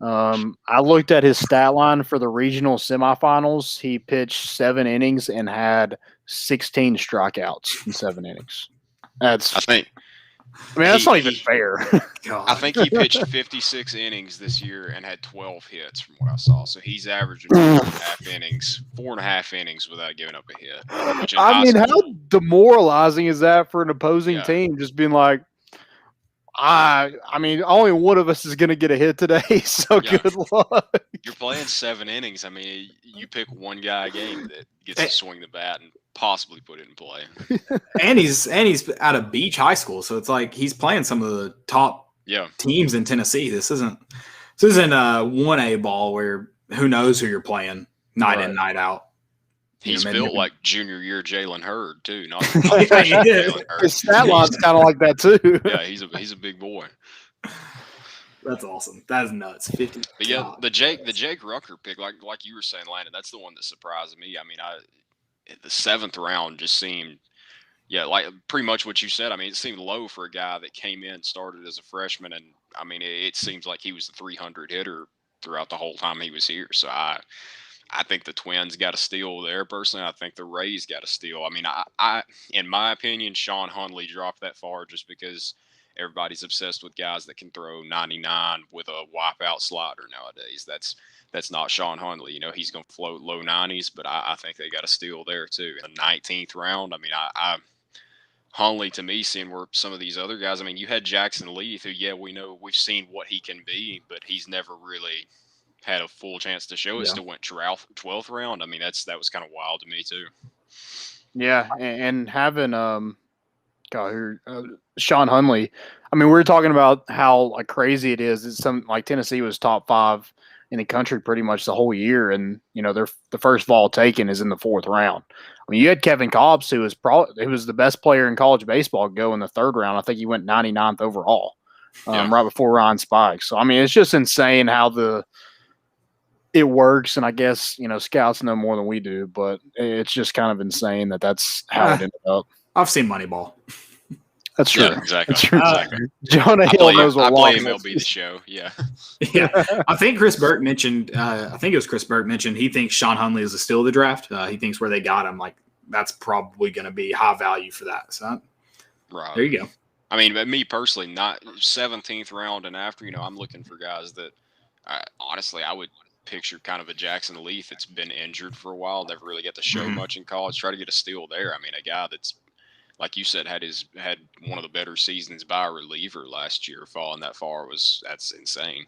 I looked at his stat line for the regional semifinals. He pitched 7 innings and had 16 strikeouts in 7 innings. That's not even fair. I think he pitched 56 innings this year and had 12 hits from what I saw. So he's averaging 4.5 innings without giving up a hit. I mean, how demoralizing is that for an opposing team? Just being like, I mean, only one of us is going to get a hit today, so good luck. You're playing 7 innings. I mean, you pick one guy a game that gets to swing the bat and possibly put it in play. and he's out of Beach High School, so it's like he's playing some of the top teams in Tennessee. This isn't a 1A ball where who knows who you're playing night in, night out. He's built like junior year Jalen Hurd too. Not his stat line's kind of like that too. Yeah, he's a big boy. That's awesome. That is nuts. 50. But yeah, the Jake Rucker pick, like you were saying, Landon, that's the one that surprised me. I mean, the 7th round just seemed, like pretty much what you said. I mean, it seemed low for a guy that came in, started as a freshman, and I mean, it seems like he was the 300 hitter throughout the whole time he was here. So I think the Twins got a steal there. Personally, I think the Rays got a steal. I mean, I in my opinion, Sean Hunley dropped that far just because everybody's obsessed with guys that can throw 99 with a wipeout slider nowadays. That's not Sean Hunley. He's going to float low 90s, but I think they got a steal there too. In the 19th round, I mean, Hunley to me, seeing where some of these other guys, I mean, you had Jackson Leaf, who, we know we've seen what he can be, but he's never really had a full chance to show it. Still went 12th round. I mean, that was kind of wild to me too. Yeah, and having Sean Hunley. I mean, we were talking about how like crazy it is. It's some like Tennessee was top 5 in the country pretty much the whole year, and the first ball taken is in the 4th round. I mean, you had Kevin Cobbs, who was the best player in college baseball, go in the 3rd round. I think he went 99th overall, right before Ryan Spikes. So I mean, it's just insane how it works, and I guess scouts know more than we do, but it's just kind of insane that's how it ended up. I've seen Moneyball. That's true. Yeah, exactly. That's true. Exactly. Jonah Hill knows what I play walking MLB the show. Yeah. Yeah. I think Chris Burke mentioned, he thinks Sean Hunley is the steal of the draft. He thinks where they got him, like, that's probably going to be high value for that. So Right. there you go. I mean, but me personally, not 17th round and after, I'm looking for guys that honestly, I would picture kind of a Jackson Leaf that's been injured for a while, never really get to show much in college. Try to get a steal there. I mean, a guy that's, like you said, had one of the better seasons by a reliever last year. Falling that far that's insane.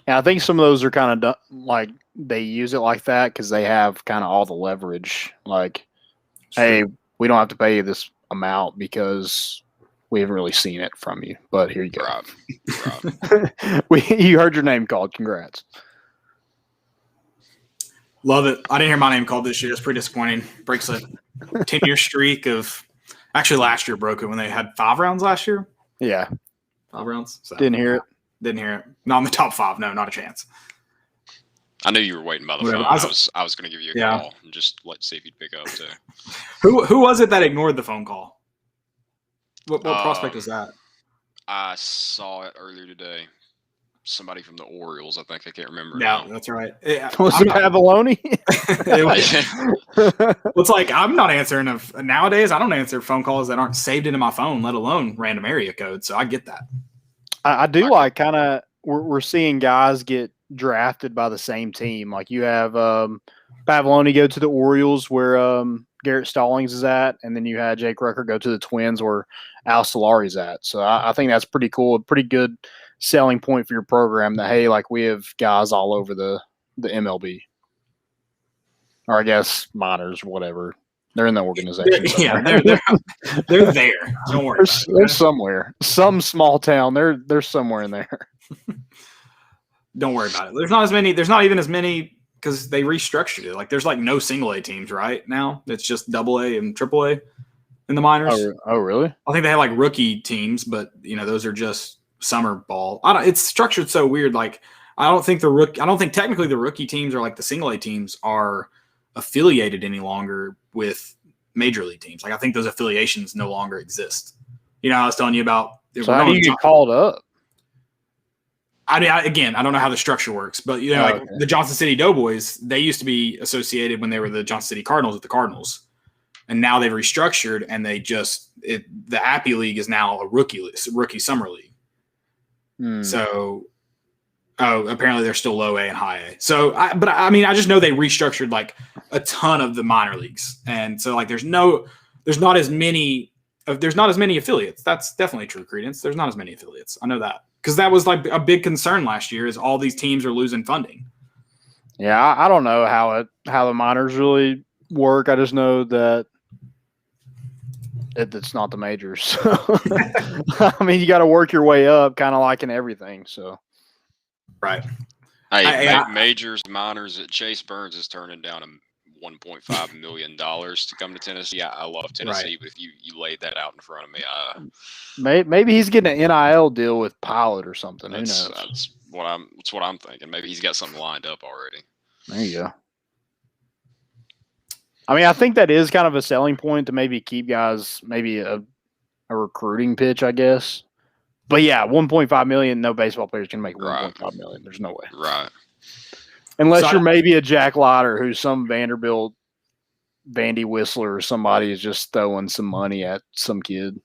And I think some of those are kind of like they use it like that because they have kind of all the leverage. Like, hey, we don't have to pay you this amount because we haven't really seen it from you. But here you go. Right. You heard your name called. Congrats. Love it. I didn't hear my name called this year. It's pretty disappointing. Breaks a 10-year streak of – actually, last year broke it when they had 5 rounds last year. Yeah. 5 rounds. So, Didn't hear it. Didn't hear it. Not in the top 5. No, not a chance. I knew you were waiting by the phone. I was going to give you a call and just see if you'd pick up too. Who was it that ignored the phone call? What prospect was that? I saw it earlier today. Somebody from the Orioles, I think. I can't remember. Yeah, that's right. Was it Pavoloni? It's like I'm not answering nowadays. I don't answer phone calls that aren't saved into my phone, let alone random area code. So I get that. I do like kind of we're seeing guys get drafted by the same team. Like you have Pavoloni go to the Orioles where Garrett Stallings is at, and then you had Jake Rucker go to the Twins where Al Solari's at. So I think that's pretty cool. A pretty good selling point for your program that, hey, like we have guys all over the MLB. Or I guess minors, whatever. They're in the organization. Yeah, they're there. Don't worry. They're somewhere. Some small town. They're somewhere in there. Don't worry about it. There's not even as many because they restructured it. Like there's like no single A teams right now. It's just double A and triple A in the minors. Oh, really? I think they have like rookie teams, but those are just summer ball. It's structured so weird. Like I don't think technically the rookie teams are like the single A teams are affiliated any longer with major league teams. Like I think those affiliations no longer exist. I was telling you about. So how do you get called up? I don't know how the structure works, but the Johnson City Doughboys, they used to be associated when they were the Johnson City Cardinals with the Cardinals, and now they've restructured and the Appy League is now a rookie summer league. So, apparently they're still low A and high A. So, I just know they restructured like a ton of the minor leagues, and so like there's not as many affiliates. That's definitely true, Credence. There's not as many affiliates. I know that. Because that was like a big concern last year is all these teams are losing funding. Yeah, I don't know how the minors really work. I just know that it's not the majors. I mean, you got to work your way up, kind of like in everything. So, right. Hey, majors, minors. Chase Burns is turning down $1.5 million to come to Tennessee. I love Tennessee, but if you laid that out in front of me, maybe he's getting an NIL deal with Pilot or something. Who knows? That's what I'm thinking. Maybe he's got something lined up already. There you go. I mean, I think that is kind of a selling point to maybe keep guys, maybe a recruiting pitch, I guess. But yeah, $1.5 million. No baseball players can make $1.5 million. There's no way. Right. Unless you're maybe a Jack Leiter who's some Vanderbilt Vandy Whistler or somebody is just throwing some money at some kid.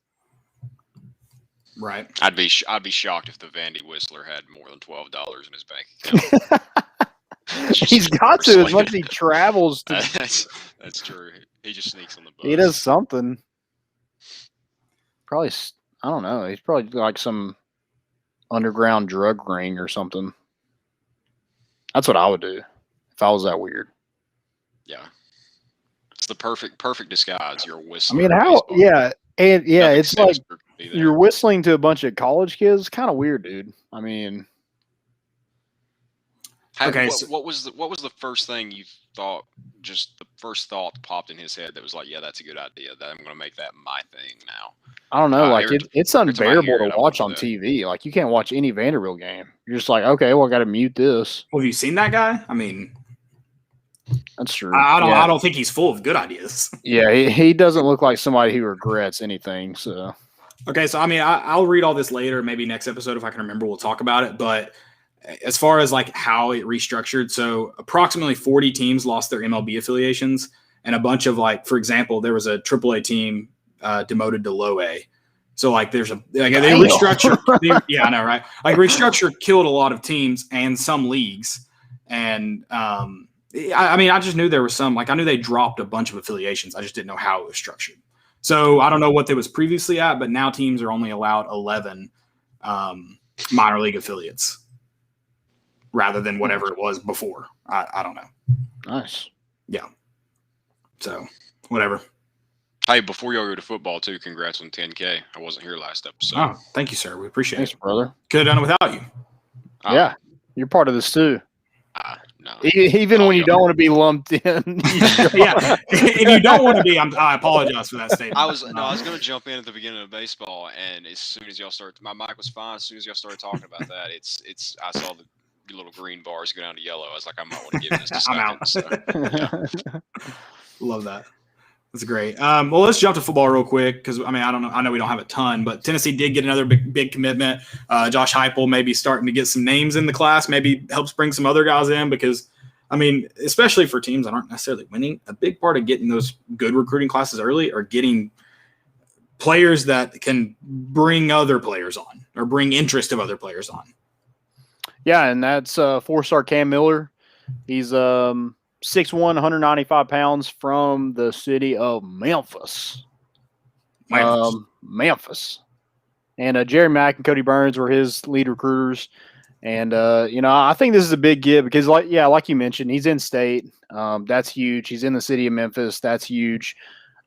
Right. I'd be shocked if the Vandy Whistler had more than $12 in his bank account. He's got to as much as he travels. That's true. He just sneaks on the bus. He does something. Probably, I don't know. He's probably like some underground drug ring or something. That's what I would do if I was that weird. Yeah. the perfect disguise. You're a I whistler. mean, in how? baseball. Yeah, and yeah, Nothing it's like sinister could be there. you're whistling to a bunch of college kids. Kind of weird, dude. I mean, Okay, what was the first thing you thought? Just the first thought that popped in his head that was like, yeah, that's a good idea. That I'm going to make that my thing now. I don't know. Like it's every time I unbearable hear it, to I watch wanna on do that. TV. Like you can't watch any Vanderbilt game. You're just like, okay, well, I got to mute this. Well, have you seen that guy? I mean, That's true. I don't think he's full of good ideas. Yeah, he doesn't look like somebody who regrets anything. So Okay, so I mean, I'll read all this later. Maybe next episode, if I can remember, we'll talk about it. But as far as like how it restructured, so approximately 40 teams lost their MLB affiliations, and a bunch of like, for example, there was a AAA team demoted to low A. So like, there's they restructured. Yeah, I know, right? Like restructure killed a lot of teams and some leagues, and I mean, I just knew there was some. Like, I knew they dropped a bunch of affiliations. I just didn't know how it was structured. So I don't know what they was previously at, but now teams are only allowed 11 minor league affiliates rather than whatever it was before. I don't know. nice. Yeah. So whatever. Hey, before y'all go to football too, congrats on 10K. I wasn't here last episode. Oh, thank you, sir. We appreciate Thanks, it. brother. Could have done it without you. Yeah, you're part of this too. No. Even when you don't want to be lumped in. Yeah. If you don't want to be, I apologize for that statement. I was going to jump in at the beginning of baseball, and as soon as y'all started, my mic was fine. As soon as y'all started talking about that, I saw the little green bars go down to yellow. I was like, I might want to give this a second. I'm out. So, yeah. Love that. That's great. Well, let's jump to football real quick because I mean I know we don't have a ton, but Tennessee did get another big commitment. Josh Heupel maybe starting to get some names in the class, maybe helps bring some other guys in because I mean, especially for teams that aren't necessarily winning, a big part of getting those good recruiting classes early are getting players that can bring other players on or bring interest of other players on. Yeah, and that's 4-star Cam Miller. He's 6'1", 195 pounds from the city of Memphis. Memphis. And Jerry Mack and Cody Burns were his lead recruiters. And, I think this is a big get because, like you mentioned, he's in state. That's huge. He's in the city of Memphis. That's huge.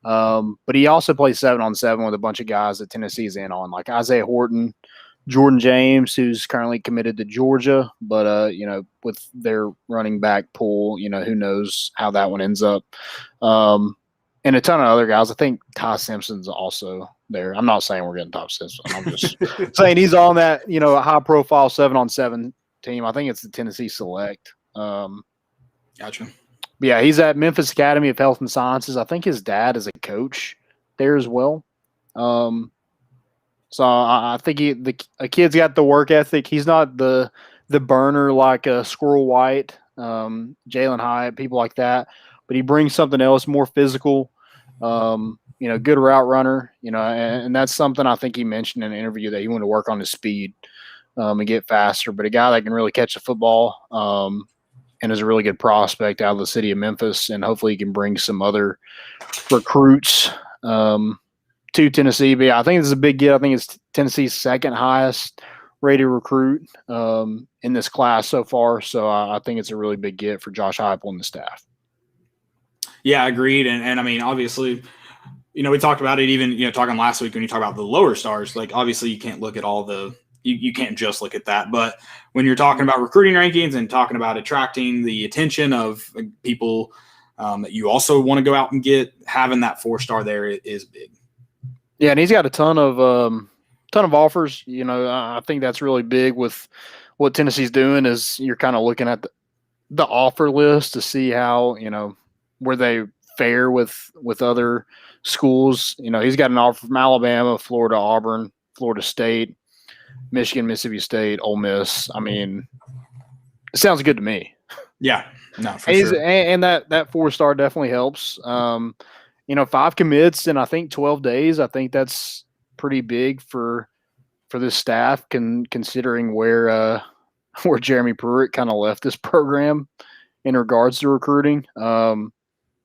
But he also plays 7-on-7 with a bunch of guys that Tennessee's in on, like Isaiah Horton, Jordan James, who's currently committed to Georgia, but with their running back pool, who knows how that one ends up. And a ton of other guys. I think Ty Simpson's also there. I'm not saying we're getting Ty Simpson. I'm just saying he's on that, high-profile 7-on-7 team. I think it's the Tennessee Select. Gotcha. Yeah, he's at Memphis Academy of Health and Sciences. I think his dad is a coach there as well. So I think a kid's got the work ethic. He's not the burner like Squirrel White, Jalen Hyatt, people like that. But he brings something else, more physical, good route runner, and that's something I think he mentioned in an interview that he wanted to work on his speed and get faster. But a guy that can really catch the football and is a really good prospect out of the city of Memphis, and hopefully he can bring some other recruits to Tennessee. But yeah, I think this is a big get. I think it's Tennessee's second highest rated recruit in this class so far. So I think it's a really big get for Josh Heupel and the staff. Yeah, agreed. And I mean, obviously, we talked about it even, talking last week when you talk about the lower stars, like obviously you can't look at all you can't just look at that. But when you're talking about recruiting rankings and talking about attracting the attention of people that you also want to go out and get, having that 4-star there is big. Yeah, and he's got a ton of offers. I think that's really big with what Tennessee's doing is you're kind of looking at the offer list to see how, where they fare with other schools. He's got an offer from Alabama, Florida, Auburn, Florida State, Michigan, Mississippi State, Ole Miss. I mean, it sounds good to me. Yeah, no, for sure. And that 4-star definitely helps. 5 commits in I think 12 days. I think that's pretty big for this staff, considering where Jeremy Pruitt kind of left this program in regards to recruiting.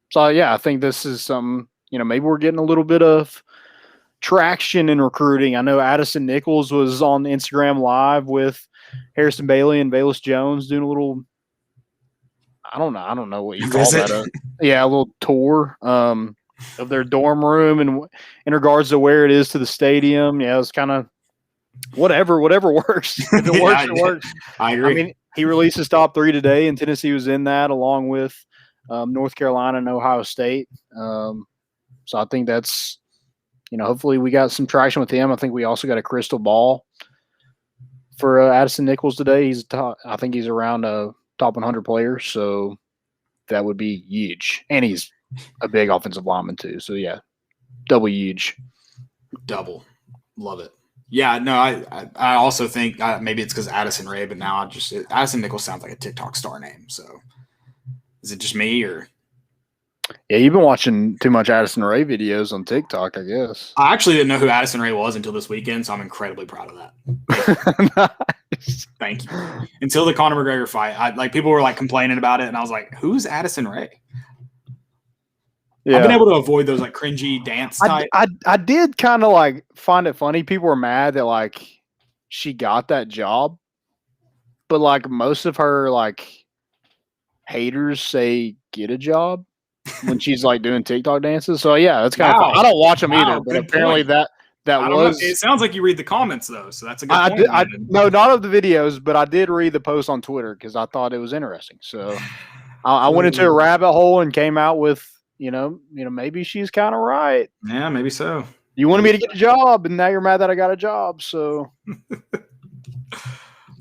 So yeah, I think this is something. Maybe we're getting a little bit of traction in recruiting. I know Addison Nichols was on Instagram Live with Harrison Bailey and Bayless Jones doing a little, I don't know what you call that. A little tour of their dorm room and in regards to where it is to the stadium. Yeah, it's kind of whatever works. If it works, it works. I agree. I mean, he released his top 3 today, and Tennessee was in that along with North Carolina and Ohio State. So I think that's, hopefully we got some traction with him. I think we also got a crystal ball for Addison Nichols today. I think he's around a top 100 player, so that would be huge. And he's a big offensive lineman too. So yeah, double huge. Double. Love it. Yeah, no, I also think maybe it's because Addison Ray, but now Addison Nichols sounds like a TikTok star name. So is it just me or? Yeah, you've been watching too much Addison Ray videos on TikTok, I guess. I actually didn't know who Addison Ray was until this weekend, so I'm incredibly proud of that. Nice. Thank you. Until the Conor McGregor fight, people were complaining about it, and I was like, "Who's Addison Ray?" Yeah. I've been able to avoid those cringy dance type. I did kind of find it funny. People were mad that she got that job, but most of her haters say get a job when she's doing TikTok dances. So yeah, that's kind of fun. I don't watch them either, but apparently point. that was. It sounds like you read the comments though, so that's a good point. No, not of the videos, but I did read the post on Twitter because I thought it was interesting. So I went into a rabbit hole and came out with. Maybe she's kind of right. Yeah, maybe so. You wanted me to get a job, and now you're mad that I got a job. So,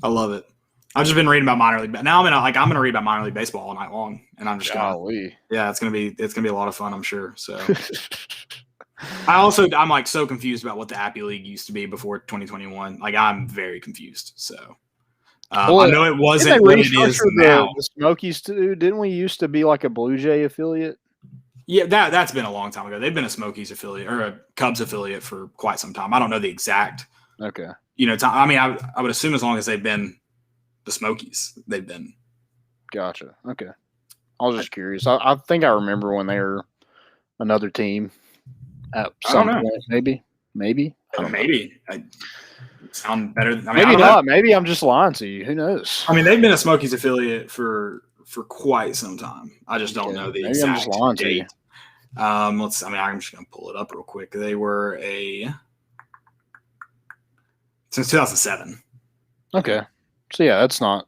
I love it. I've just been reading about minor league. Now I'm gonna read about minor league baseball all night long, and I'm just it's gonna be a lot of fun, I'm sure. So, I'm so confused about what the Appy League used to be before 2021. I'm very confused. So. I know it wasn't what it is now. The Smokies too. Didn't we used to be a Blue Jay affiliate? Yeah, that's been a long time ago. They've been a Smokies affiliate or a Cubs affiliate for quite some time. I don't know the exact. Okay. I would assume as long as they've been the Smokies, they've been. Gotcha. Okay. I was just curious. I think I remember when they were another team at some point. Maybe. Maybe. I sound better. Maybe not. Maybe I'm just lying to you. Who knows? They've been a Smokies affiliate for quite some time. I just don't know the exact date. I'm just going to pull it up real quick. They were since 2007. Okay. So yeah, that's not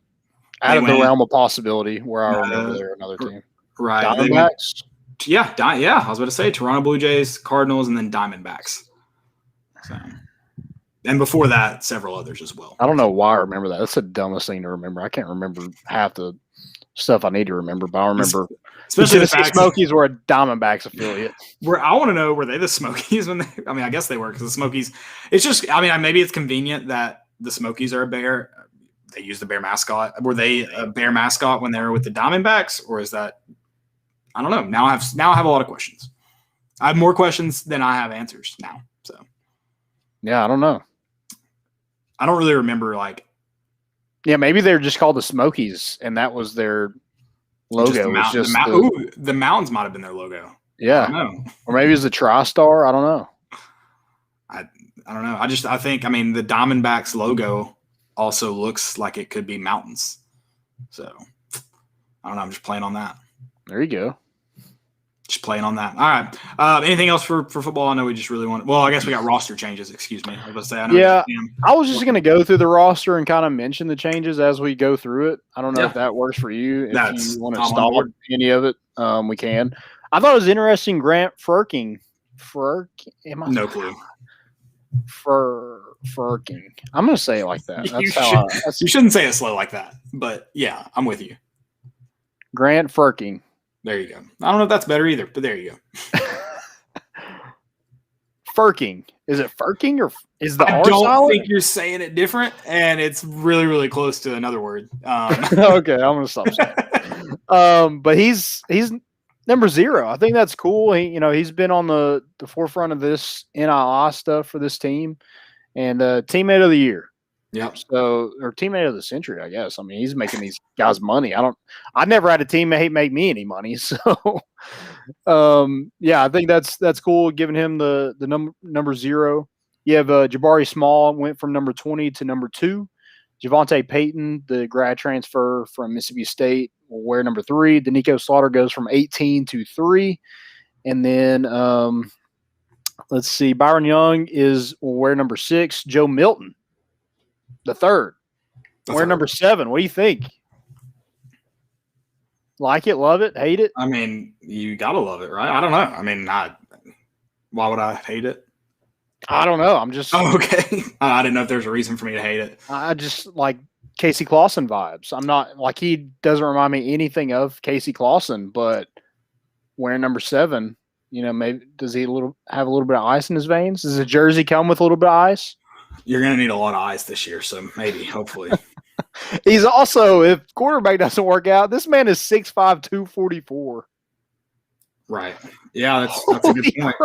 out of the realm of possibility where I remember they're another team. Right. Diamondbacks? Yeah. I was about to say Toronto Blue Jays, Cardinals, and then Diamondbacks. So, and before that, several others as well. I don't know why I remember that. That's the dumbest thing to remember. I can't remember half the stuff I need to remember, but I remember especially the Smokies were a Diamondbacks affiliate. I want to know, were they the Smokies when they? I guess they were because the Smokies. It's just, maybe it's convenient that the Smokies are a bear. They use the bear mascot. Were they a bear mascot when they were with the Diamondbacks, or is that? I don't know. Now I have a lot of questions. I have more questions than I have answers now. So. Yeah, I don't know. I don't really remember Yeah, maybe they're just called the Smokies, and that was their logo. The mountains might have been their logo. Yeah, I don't know. Or maybe it's the TriStar. I don't know. I don't know. I think the Diamondbacks logo also looks like it could be mountains. So I don't know. I'm just playing on that. There you go. Just playing on that. All right. Anything else for football? I know we just really want. Well, I guess we got roster changes. Excuse me. I was going to say. I was just going to go through the roster and kind of mention the changes as we go through it. I don't know if that works for you. If you want to stop any of it, we can. I thought it was interesting. Grant Furking. No clue. Furking. I'm going to say it like that. You shouldn't say it slow like that. But yeah, I'm with you. Grant Furking. There you go. I don't know if that's better either, but there you go. Furking. Is it Furking or is the R solid? I don't think you're saying it different, and it's really, really close to another word. Okay, I'm going to stop saying but he's number 0. I think that's cool. He's been on the forefront of this NIL stuff for this team, and teammate of the year. Yep. So, or teammate of the century, I guess. He's making these guys money. I never had a teammate make me any money. So, I think that's cool. Giving him the number 0. You have Jabari Small went from number 20 to number 2. Javante Payton, the grad transfer from Mississippi State, will wear number 3. Danico Slaughter goes from 18 to 3. And then let's see. Byron Young will wear number 6. Joe Milton, the 3rd, wear number 7. What do you think? Like it, love it, hate it? I mean, you got to love it, right? I don't know. I mean, why would I hate it? I don't know. I'm just. Oh, okay. I didn't know if there's a reason for me to hate it. I just like Casey Clausen vibes. I'm not like he doesn't remind me anything of Casey Clausen, but wearing number 7, maybe does he have a little bit of ice in his veins? Does the jersey come with a little bit of ice? You're going to need a lot of ice this year, so maybe, hopefully. He's also, if quarterback doesn't work out, this man is 6'5", 244. Right. Yeah, that's a good point.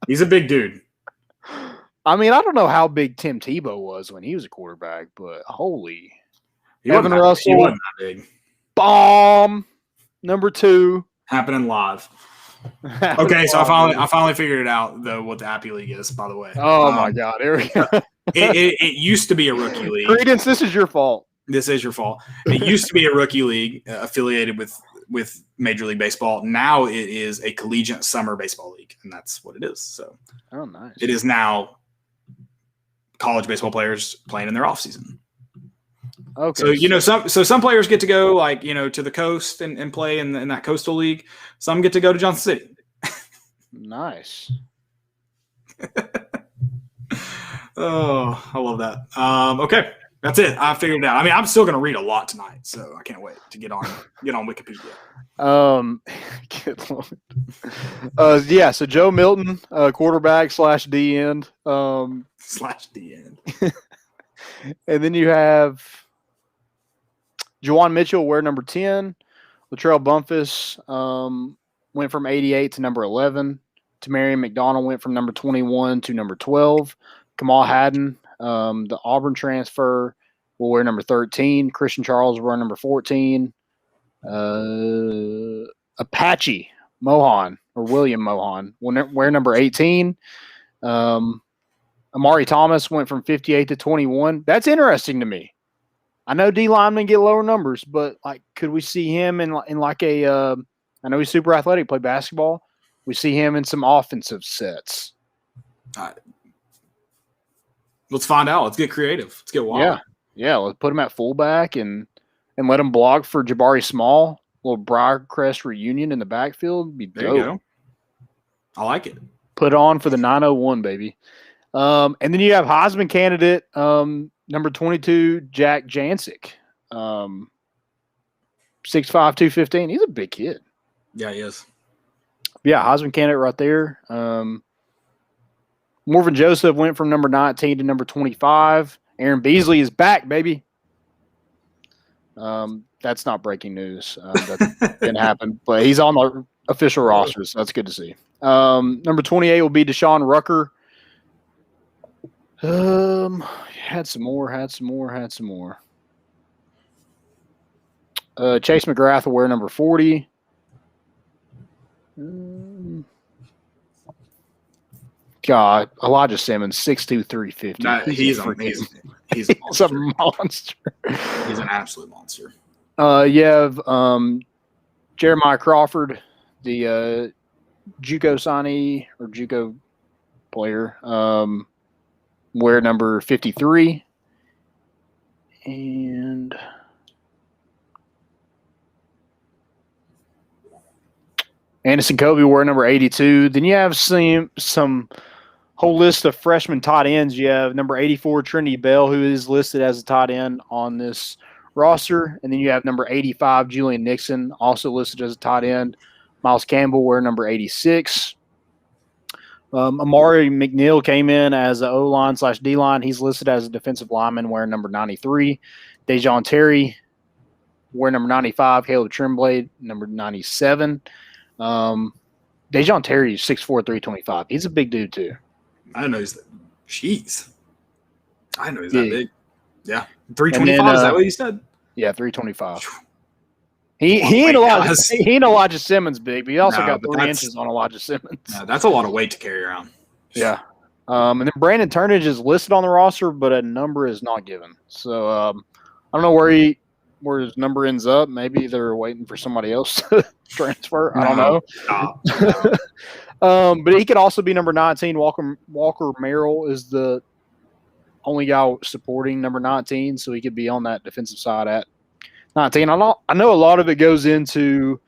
He's a big dude. I mean, I don't know how big Tim Tebow was when he was a quarterback, but holy. He Evan wasn't Russell, that big. bomb, number 2. Happening live. Okay, so I finally figured it out, though, what the Appy League is, by the way. Oh, my God. Here we go. It used to be a rookie league. Credence, this is your fault. This is your fault. It used to be a rookie league affiliated with Major League Baseball. Now it is a collegiate summer baseball league, and that's what it is. So, oh, nice. It is now college baseball players playing in their off season. Okay. So some players get to go to the coast and play in that coastal league. Some get to go to Johnson City. Nice. Oh, I love that. Okay. That's it. I figured it out. I mean, I'm still going to read a lot tonight, so I can't wait to get on Wikipedia. Good Lord. Yeah. So Joe Milton, quarterback / D end. / D end. And then you have Juwan Mitchell, wear number 10. Latrell Bumpus went from 88 to number 11. Tamarion McDonald went from number 21 to number 12. Kamal Haddon, the Auburn transfer, will wear number 13. Christian Charles will wear number 14. Apache Mohan, or William Mohan, will wear number 18. Amari Thomas went from 58 to 21. That's interesting to me. I know D linemen get lower numbers, but could we see him in like a? I know he's super athletic, play basketball. We see him in some offensive sets. Let's find out. Let's get creative. Let's get wild. Yeah. Let's put him at fullback and let him block for Jabari Small. A little Briarcrest reunion in the backfield. Be there you go. I like it. Put on for the 901, baby. And then you have Heisman candidate number 22, Jack Janczyk, 6'5", 215. He's a big kid. Yeah, he is. Yeah, Heisman candidate right there. Morvan Joseph went from number 19 to number 25. Aaron Beasley is back, baby. That's not breaking news. That didn't happen, but he's on the official roster, so that's good to see. Number 28 will be Deshaun Rucker. Had some more. Chase McGrath will wear number 40. God, Elijah Simmons, 6'2", 350. He's amazing. He's a monster. He's an absolute monster. You have Jeremiah Crawford, the JUCO signee or JUCO player, wear number 53. And Anderson Covey wear number 82. Then you have some whole list of freshman tight ends. You have number 84, Trinity Bell, who is listed as a tight end on this roster. And then you have number 85, Julian Nixon, also listed as a tight end. Miles Campbell wear number 86. Amari McNeil came in as an O-line / D-line. He's listed as a defensive lineman wearing number 93. Dejon Terry wear number 95. Caleb Tremblay, number 97. Dejon Terry is 6'4", 325. He's a big dude too. I didn't know he's that. Jeez. I didn't know he's that big. Yeah. 325, is that what you said? Yeah, 325. He ain't Elijah Simmons big, but he also got 3 inches on Elijah Simmons. No, that's a lot of weight to carry around. Yeah. And then Brandon Turnage is listed on the roster, but a number is not given. So I don't know where where his number ends up. Maybe they're waiting for somebody else to transfer. I don't know. But he could also be number 19. Walker Merrill is the only guy supporting number 19, so he could be on that defensive side at 19. I know a lot of it goes into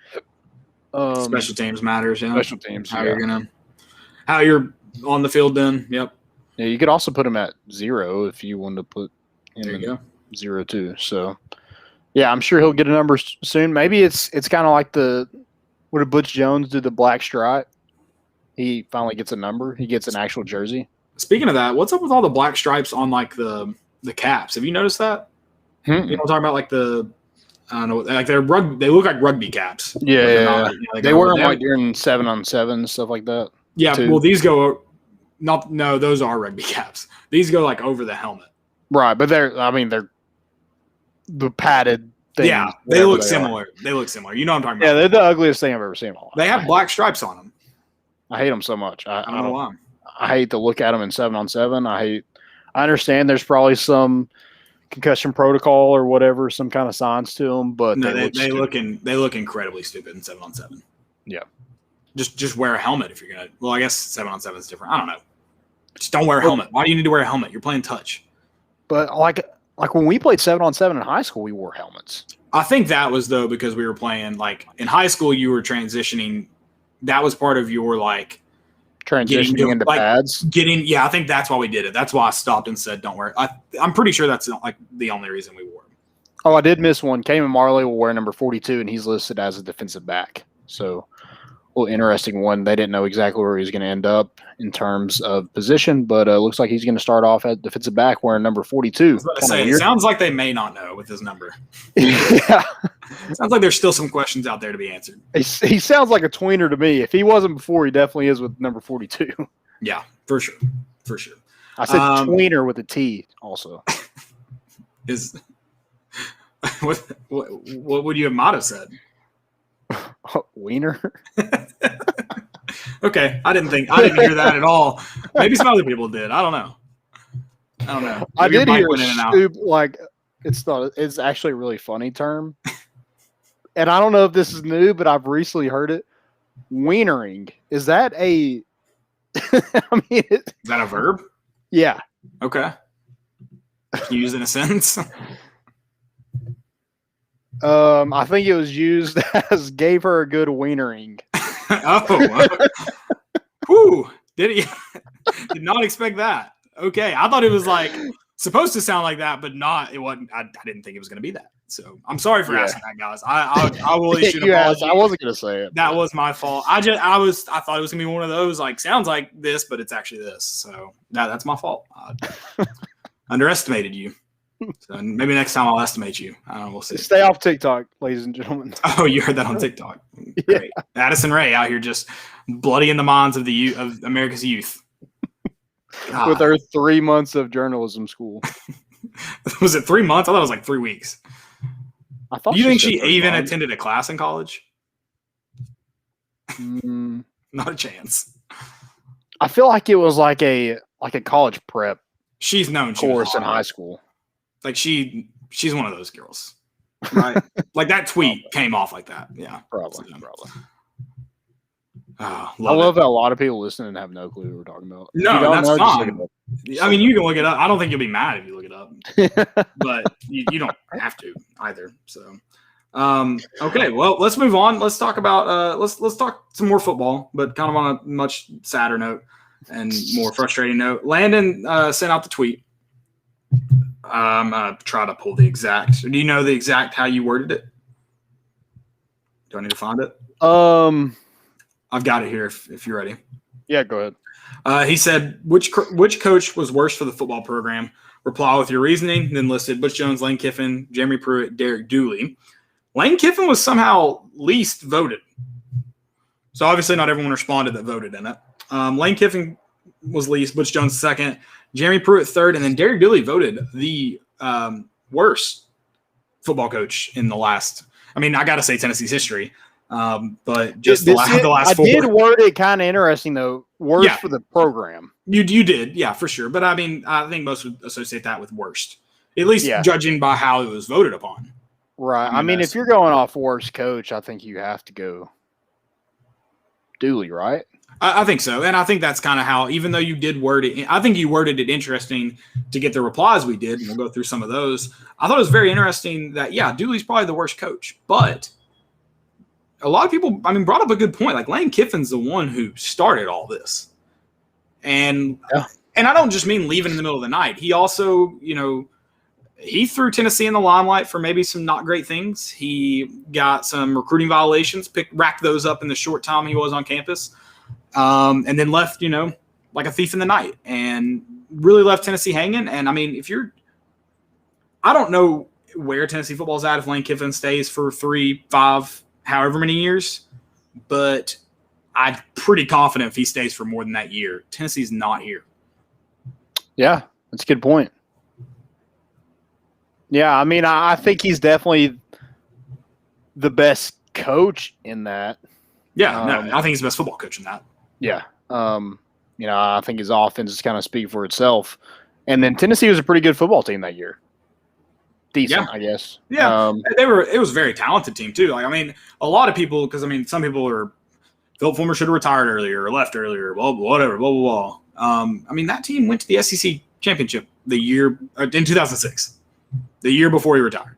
special teams matters. Yeah. Special teams. How you're on the field then. Yep. Yeah, you could also put him at 0 if you wanted to put him There you go. 0 too. So, yeah, I'm sure he'll get a number soon. Maybe it's kind of like what did Butch Jones do, the black stripe? He finally gets a number. He gets an actual jersey. Speaking of that, what's up with all the black stripes on like the caps? Have you noticed that? You know what I'm talking about? Like I don't know, like they look like rugby caps. Yeah. They wear them like during 7-on-7 stuff like that. Yeah, too. well, these go no, those are rugby caps. These go like over the helmet. Right, but they're the padded thing. Yeah, they look similar. They look similar. You know what I'm talking about. Yeah, they're the ugliest thing I've ever seen in my life. They have black stripes on them. I hate them so much. I don't know why. I hate to look at them in 7-on-7. I understand there's probably some concussion protocol or whatever, some kind of signs to them, but no, they look incredibly stupid in 7-on-7. Yeah. Just wear a helmet if you're gonna. Well, I guess 7-on-7 is different. I don't know. Just don't wear a helmet. Why do you need to wear a helmet? You're playing touch. But like when we played 7-on-7 in high school, we wore helmets. I think that was though because we were playing like in high school. You were transitioning. That was part of your like transitioning into pads. I think that's why we did it. That's why I stopped and said don't wear it. I'm pretty sure that's like the only reason we wore them. Oh, I did miss one. Cayman Marley will wear number 42, and he's listed as a defensive back. So, interesting one. They didn't know exactly where he was going to end up in terms of position, but looks like he's going to start off at defensive back wearing number 42. I was about to say, it sounds like they may not know with his number. Yeah. Sounds like there's still some questions out there to be answered. He sounds like a tweener to me. If he wasn't before, he definitely is with number 42. Yeah, for sure. For sure. I said tweener with a T also. What would you have motto said? Wiener? Okay, I didn't hear that at all. Maybe some other people did. I don't know. Maybe I did hear like it's actually a really funny term. And I don't know if this is new, but I've recently heard it. Wienering. Is that is that a verb? Yeah. Okay. Can you use it in a sentence? I think it was used as gave her a good wienering. Oh. Whew. Did not expect that. Okay. I thought it was like supposed to sound like that, but not. It wasn't. I didn't think it was going to be that. So I'm sorry for asking that, guys. I will issue an apology. I wasn't going to say it. That was my fault. I thought it was going to be one of those like sounds like this, but it's actually this. So that's my fault. I underestimated you. So maybe next time I'll estimate you. I don't know. We'll see. Stay off TikTok, ladies and gentlemen. Oh, you heard that on TikTok. Great. Yeah. Addison Rae out here just bloodying the minds of of America's youth. God. With her 3 months of journalism school. Was it 3 months? I thought it was like 3 weeks. I thought. Do you think she even attended a class in college? Not a chance. I feel like it was like a college prep. She's known course in high school. Like she's one of those girls, right? Like that tweet came off like that. Yeah, probably. Oh, I love how a lot of people listening have no clue what we're talking about. No, that's fine. I mean, you can look it up. I don't think you'll be mad if you look it up, but you don't have to either. So, okay, well, let's move on. Let's talk about let's talk some more football, but kind of on a much sadder note and more frustrating note. Landon sent out the tweet. I'm gonna try to pull the exact. Do you know the exact how you worded it? Do I need to find it? I've got it here if you're ready. Yeah, go ahead. He said, which coach was worse for the football program? Reply with your reasoning. Then listed Butch Jones, Lane Kiffin, Jeremy Pruitt, Derek Dooley. Lane Kiffin was somehow least voted. So obviously not everyone responded that voted in it. Lane Kiffin was least, Butch Jones second, Jeremy Pruitt third, and then Derek Dooley voted the worst football coach in the last. I mean, I got to say Tennessee's history. But just the last four. I did word it kind of interesting, though. Worst for the program. You did, yeah, for sure. But, I mean, I think most would associate that with worst, at least judging by how it was voted upon. Right. I mean, if you're going off worst coach, I think you have to go Dooley, right? I think so. And I think that's kind of how, even though you did word it, I think you worded it interesting to get the replies we did, and we'll go through some of those. I thought it was very interesting that, yeah, Dooley's probably the worst coach, but a lot of people, I mean, brought up a good point. Like, Lane Kiffin's the one who started all this. And I don't just mean leaving in the middle of the night. He also, he threw Tennessee in the limelight for maybe some not great things. He got some recruiting violations, racked those up in the short time he was on campus. And then left, like a thief in the night, and really left Tennessee hanging. And I mean, I don't know where Tennessee football's at if Lane Kiffin stays for 3, 5, however many years, but I'm pretty confident if he stays for more than that year, Tennessee's not here. Yeah, that's a good point. Yeah, I mean, I think he's definitely the best coach in that. Yeah, I think he's the best football coach in that. Yeah. I think his offense is kind of speak for itself. And then Tennessee was a pretty good football team that year. Decent, I guess. Yeah. It was a very talented team too. Like, I mean, a lot of people, because I mean, some people are Philip Fulmer should have retired earlier or left earlier, blah, blah, whatever, blah, blah, blah. I mean, that team went to the SEC championship in 2006, the year before he retired.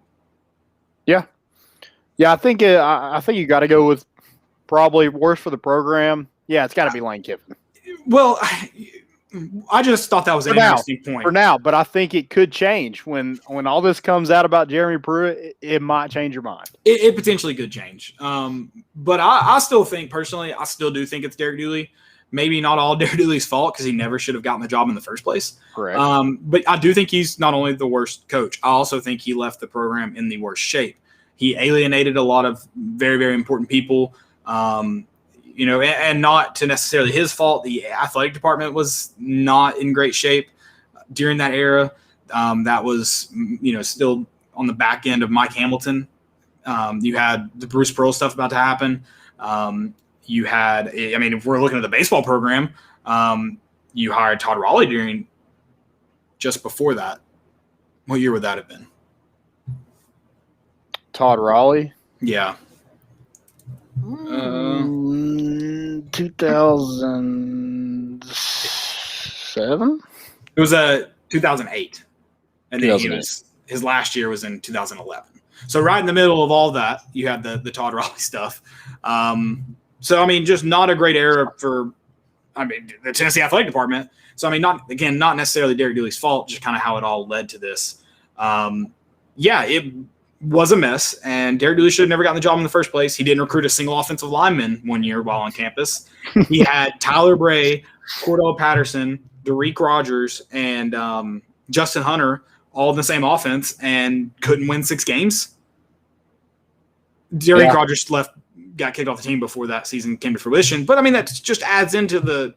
Yeah. Yeah, I think you got to go with probably worse for the program. Yeah, it's got to be Lane Kiffin. Well, I just thought that was an interesting point. For now, but I think it could change when all this comes out about Jeremy Pruitt. It might change your mind. It potentially could change. But I still think, personally, I still do think it's Derek Dooley. Maybe not all Derek Dooley's fault because he never should have gotten the job in the first place. Correct. But I do think he's not only the worst coach, I also think he left the program in the worst shape. He alienated a lot of very, very important people. And not to necessarily his fault. The athletic department was not in great shape during that era. That was, still on the back end of Mike Hamilton. You had the Bruce Pearl stuff about to happen. You had, if we're looking at the baseball program, you hired Todd Raleigh just before that. What year would that have been? Todd Raleigh? Yeah. 2007? It was 2008. And then his last year was in 2011. So right in the middle of all that, you had the Todd Raleigh stuff. Just not a great era for, the Tennessee athletic department. So, not necessarily Derek Dooley's fault, just kind of how it all led to this. It was a mess, and Derek Dooley should have never gotten the job in the first place. He didn't recruit a single offensive lineman one year while on campus. He had Tyler Bray, Cordell Patterson, Derique Rogers, and Justin Hunter all in the same offense and couldn't win 6 games. Derique Rogers got kicked off the team before that season came to fruition. But, that just adds into the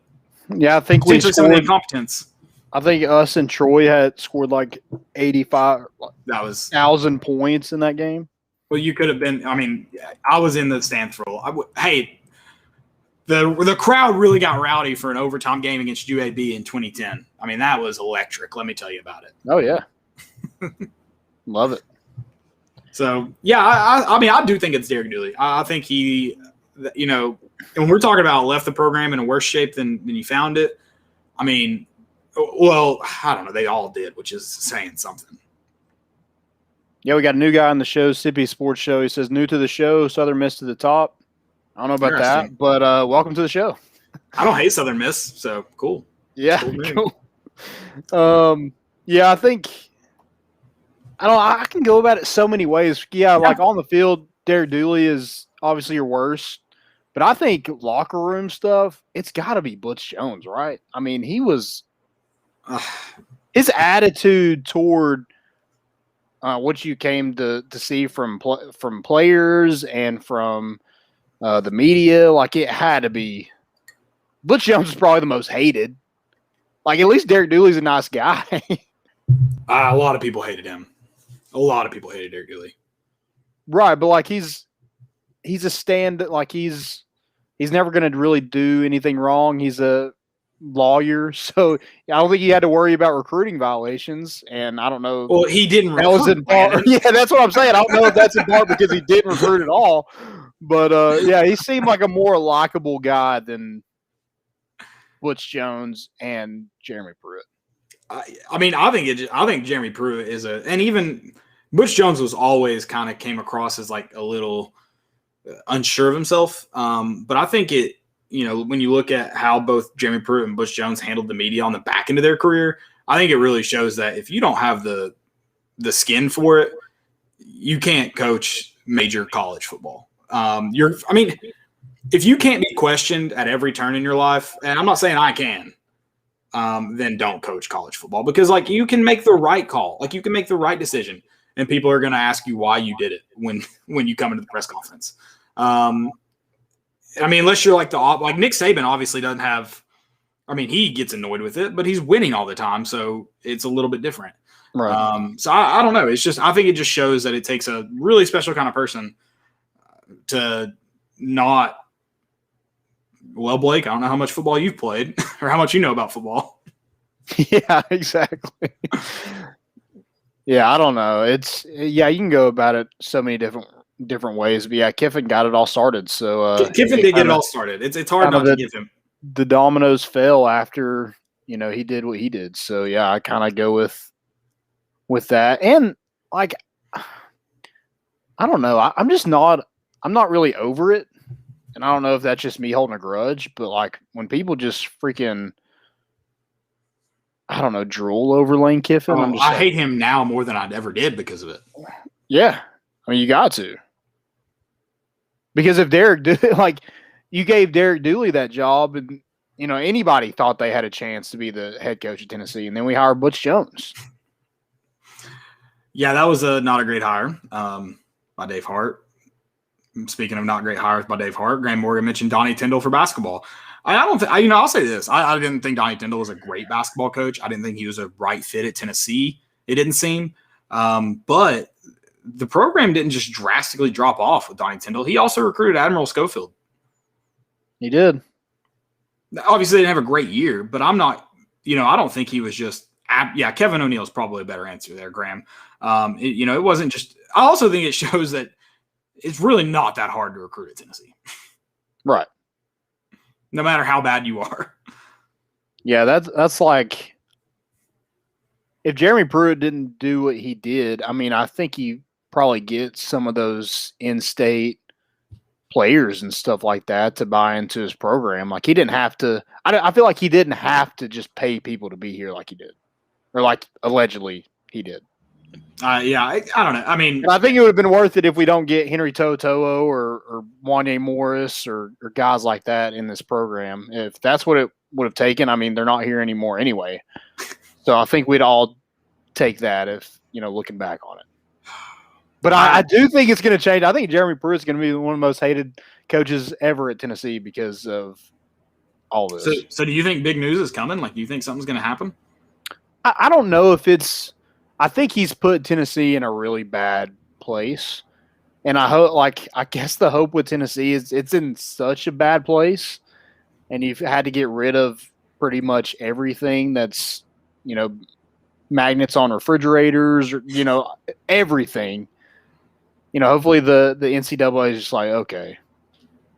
I think we some of the incompetence. I think us and Troy had scored like 85,000 points in that game. Well, you could have been. I was in the stands for. The crowd really got rowdy for an overtime game against UAB in 2010. That was electric. Let me tell you about it. Oh yeah, love it. So yeah, I do think it's Derek Dooley. I think he, when we're talking about left the program in a worse shape than you found it. Well, I don't know. They all did, which is saying something. Yeah, we got a new guy on the show, Sippy Sports Show. He says, new to the show, Southern Miss to the top. I don't know about that, but welcome to the show. I don't hate Southern Miss, so cool. Yeah, cool. I think I can go about it so many ways. Yeah, like on the field, Derek Dooley is obviously your worst. But I think locker room stuff, it's got to be Butch Jones, right? He was his attitude toward what you came to see from players and from the media, like it had to be. Butch Jones is probably the most hated. Like at least Derek Dooley's a nice guy. A lot of people hated him. A lot of people hated Derek Dooley. Right, but like he's a stand. Like he's never going to really do anything wrong. He's a lawyer, so I don't think he had to worry about recruiting violations. And I don't know. Well, he didn't That was in part. Yeah, that's what I'm saying. I don't know if that's in part because he didn't recruit at all. But yeah, he seemed like a more likable guy than Butch Jones and Jeremy Pruitt. I mean, I think Jeremy Pruitt is and even Butch Jones was always kind of came across as like a little unsure of himself. But I think when you look at how both Jeremy Pruitt and Butch Jones handled the media on the back end of their career, I think it really shows that if you don't have the skin for it, you can't coach major college football. If you can't be questioned at every turn in your life, and I'm not saying I can, then don't coach college football, because like you can make the right call, like you can make the right decision, and people are going to ask you why you did it when you come into the press conference. Unless you're like Nick Saban obviously doesn't have. I mean, he gets annoyed with it, but he's winning all the time, so it's a little bit different. Right. So I don't know. It's just I think it just shows that it takes a really special kind of person to not. Well, Blake, I don't know how much football you've played or how much you know about football. Yeah, exactly. Yeah, I don't know. You can go about it so many different ways. But yeah, Kiffin got it all started. So Kiffin did get it all started. It's hard not to give him. The dominoes fell after he did what he did. So yeah, I kind of go with that. And like, I don't know. I'm not really over it. And I don't know if that's just me holding a grudge, but like when people just freaking, I don't know, drool over Lane Kiffin. I hate him now more than I ever did because of it. Yeah. I mean, you got to. Because if you gave Derek Dooley that job and, anybody thought they had a chance to be the head coach of Tennessee, and then we hired Butch Jones. Yeah, that was not a great hire by Dave Hart. Speaking of not great hires by Dave Hart, Graham Morgan mentioned Donnie Tyndall for basketball. I'll say this. I didn't think Donnie Tyndall was a great basketball coach. I didn't think he was a right fit at Tennessee. It didn't seem. But the program didn't just drastically drop off with Donnie Tyndall. He also recruited Admiral Schofield. He did. Obviously, they didn't have a great year, but I'm not, I don't think he was just, Kevin O'Neal is probably a better answer there, Graham. It wasn't just, I also think it shows that it's really not that hard to recruit at Tennessee. Right. No matter how bad you are. Yeah, that's like if Jeremy Pruitt didn't do what he did, I mean, I think he probably gets some of those in-state players and stuff like that to buy into his program. Like he didn't have to – I feel like he didn't have to just pay people to be here like he did. Or like allegedly he did. I don't know. I mean, I think it would have been worth it if we don't get Henry To'oTo'o or Wanye Morris or guys like that in this program. If that's what it would have taken, I mean, they're not here anymore anyway. So I think we'd all take that if, looking back on it. But I do think it's going to change. I think Jeremy Pruitt's going to be one of the most hated coaches ever at Tennessee because of all this. So do you think big news is coming? Like, do you think something's going to happen? I don't know if it's – I think he's put Tennessee in a really bad place. And I guess the hope with Tennessee is it's in such a bad place. And you've had to get rid of pretty much everything that's, magnets on refrigerators, or, everything. Hopefully the NCAA is just like, okay,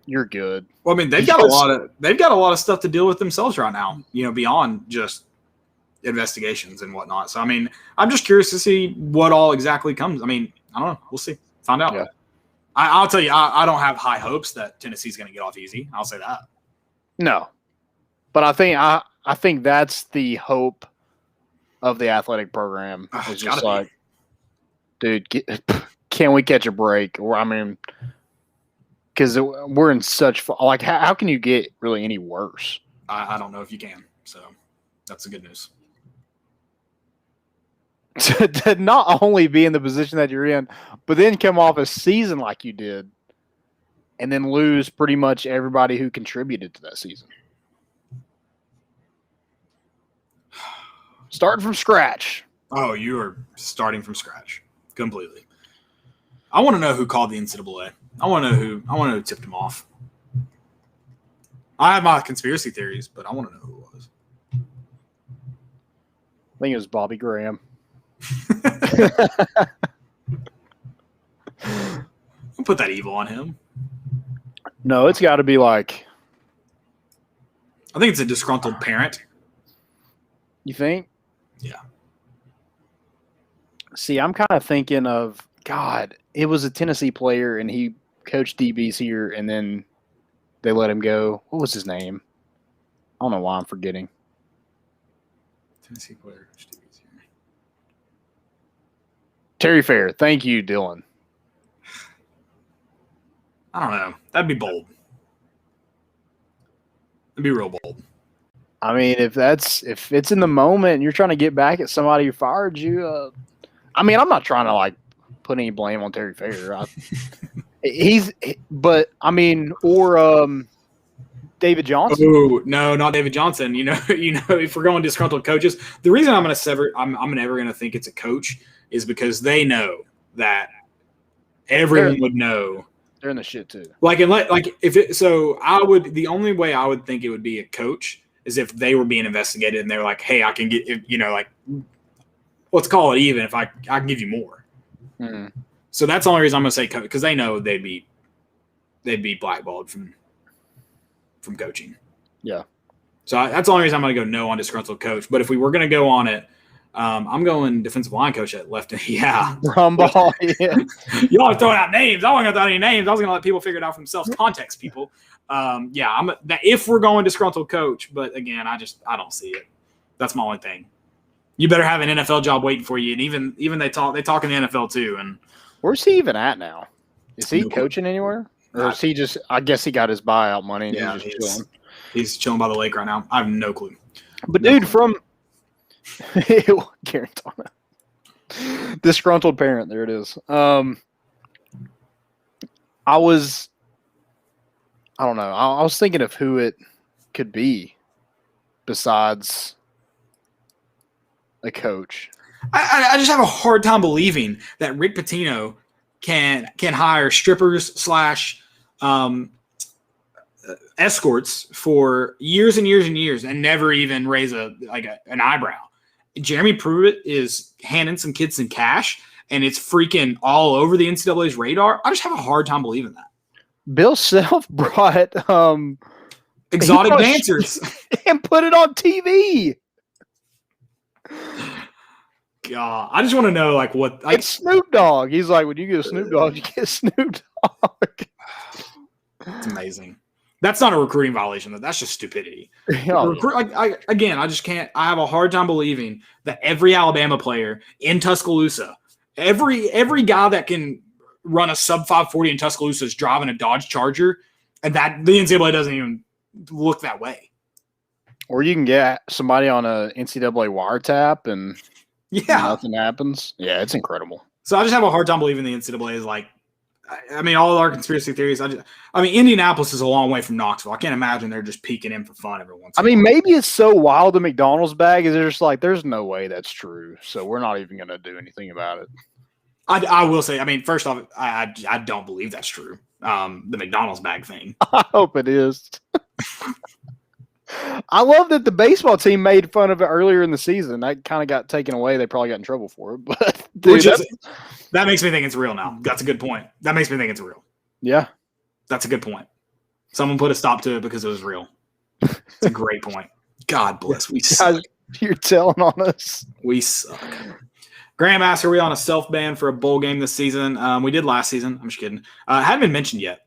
you're good. Well, I mean, they've got a lot of stuff to deal with themselves right now, beyond just investigations and whatnot. So I mean, I'm just curious to see what all exactly comes. I mean, I don't know. We'll see. Find out. Yeah. I'll tell you, I don't have high hopes that Tennessee's going to get off easy. I'll say that. No, but I think that's the hope of the athletic program. It's just like, dude, can we catch a break? Or I mean, because we're in such like, how can you get really any worse? I don't know if you can. So that's the good news. To not only be in the position that you're in, but then come off a season like you did and then lose pretty much everybody who contributed to that season. Starting from scratch. Oh, you are starting from scratch completely. I want to know who called the NCAA. I want to know who tipped him off. I have my conspiracy theories, but I want to know who it was. I think it was Bobby Graham. I'll put that evil on him. No, it's got to be like. I think it's a disgruntled parent. You think? Yeah. See, I'm kind of thinking of God. It was a Tennessee player, and he coached DBs here, and then they let him go. What was his name? I don't know why I'm forgetting. Tennessee player coached DBs here. Terry Fair. Thank you, Dylan. I don't know. That'd be bold. That'd be real bold. I mean, if it's in the moment and you're trying to get back at somebody who fired you, I mean, I'm not trying to like put any blame on Terry Fair. Or David Johnson. Oh no, not David Johnson. You know, if we're going disgruntled coaches, the reason I'm never going to think it's a coach is because they know that everyone would know. They're in the shit too. The only way I would think it would be a coach is if they were being investigated and they're like, hey, I can get, let's call it even if I can give you more. Mm-hmm. So that's the only reason I'm going to say coach, because they know they'd be blackballed from coaching. Yeah. So that's the only reason I'm going to go no on disgruntled coach. But if we were going to go on it, I'm going defensive line coach at left. Yeah. Brumball. Yeah. Y'all are throwing out names. I wasn't going to throw any names. I was going to let people figure it out for themselves. Context, people. If we're going disgruntled coach, but again, I don't see it. That's my only thing. You better have an NFL job waiting for you. And even they talk in the NFL too. And where's he even at now? Is he coaching anywhere? Or is he just, I guess he got his buyout money and he's just chilling. He's chilling by the lake right now. I have no clue. But dude, from disgruntled parent, there it is. I don't know. I was thinking of who it could be besides a coach. I just have a hard time believing that Rick Pitino can hire strippers / escorts for years and years and years and never even raise an eyebrow. Jeremy Pruitt is handing some kids some cash and it's freaking all over the NCAA's radar. I just have a hard time believing that. Bill Self brought exotic dancers and put it on TV. God, I just want to know what. It's Snoop Dogg. He's like, when you get a Snoop Dogg, you get Snoop Dogg. It's amazing. That's not a recruiting violation. That's just stupidity. I just can't. I have a hard time believing that every Alabama player in Tuscaloosa, every guy that can run a sub 540 in Tuscaloosa is driving a Dodge Charger, and that the NCAA doesn't even look that way. Or you can get somebody on a NCAA wiretap and nothing happens. Yeah, it's incredible. So I just have a hard time believing the NCAA is all our conspiracy theories. Indianapolis is a long way from Knoxville. I can't imagine they're just peeking in for fun every once in a while. Maybe it's so wild the McDonald's bag is they're just like, there's no way that's true. So we're not even going to do anything about it. I will say, first off, I don't believe that's true. The McDonald's bag thing. I hope it is. I love that the baseball team made fun of it earlier in the season. That kind of got taken away. They probably got in trouble for it. But dude, that makes me think it's real now. That's a good point. That makes me think it's real. Yeah. That's a good point. Someone put a stop to it because it was real. It's a great point. God bless. We suck. You're telling on us. We suck. Graham asks, are we on a self-ban for a bowl game this season? We did last season. I'm just kidding. Haven't been mentioned yet.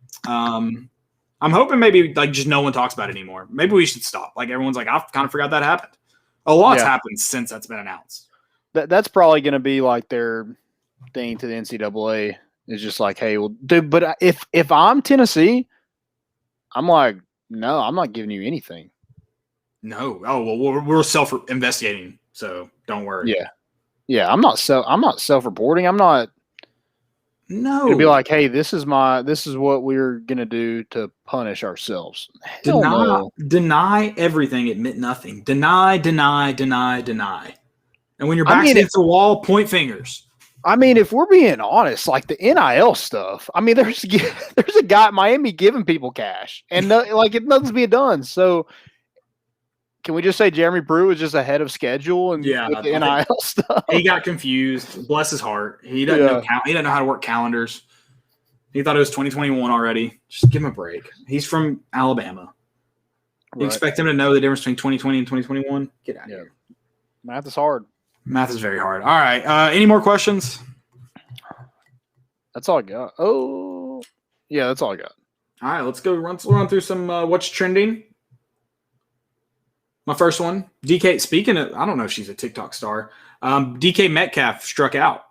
I'm hoping maybe just no one talks about it anymore. Maybe we should stop. Everyone's like, I've kind of forgot that happened. A lot's happened since that's been announced. That's probably going to be their thing to the NCAA. It's just like, hey, well, dude, but if I'm Tennessee, I'm like, no, I'm not giving you anything. No. Oh, well, we're self-investigating, so don't worry. Yeah. I'm not self-reporting. I'm not. No. It'd be like, hey, this is what we're gonna do to punish ourselves. Deny everything, admit nothing. Deny. And when your back's against the wall, point fingers. I mean, if we're being honest, like the NIL stuff, I mean, there's a guy at Miami giving people cash, and nothing's being done. So, can we just say Jeremy Brew was just ahead of schedule and with the NIL stuff? He got confused. Bless his heart. He doesn't know. He doesn't know how to work calendars. He thought it was 2021 already. Just give him a break. He's from Alabama. You expect him to know the difference between 2020 and 2021? Get out of here. Math is hard. Math is very hard. All right. Any more questions? That's all I got. Oh, yeah, that's all I got. All right, let's run through some what's trending. My first one, DK. Speaking of, I don't know if she's a TikTok star. DK Metcalf struck out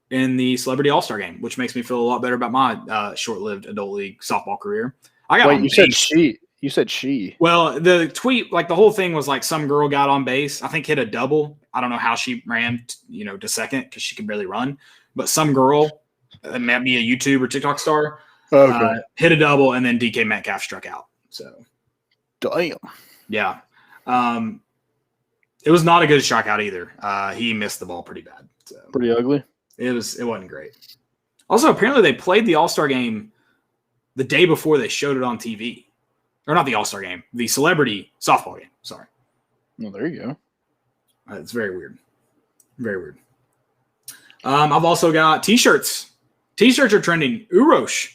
in the Celebrity All-Star Game, which makes me feel a lot better about my short-lived adult league softball career. You said she. You said she. Well, the tweet, like the whole thing was like some girl got on base, I think hit a double. I don't know how she ran, to second because she could barely run. But some girl, it might be a YouTube or TikTok star, hit a double, and then DK Metcalf struck out. So, damn. Yeah. It was not a good strikeout either. He missed the ball pretty bad. So. Pretty ugly. It wasn't great. Also, apparently they played the All-Star Game the day before they showed it on TV. Or not the All-Star Game, the Celebrity Softball Game. Sorry. Well, there you go. It's very weird. Very weird. I've also got T-shirts. T-shirts are trending. Urosh.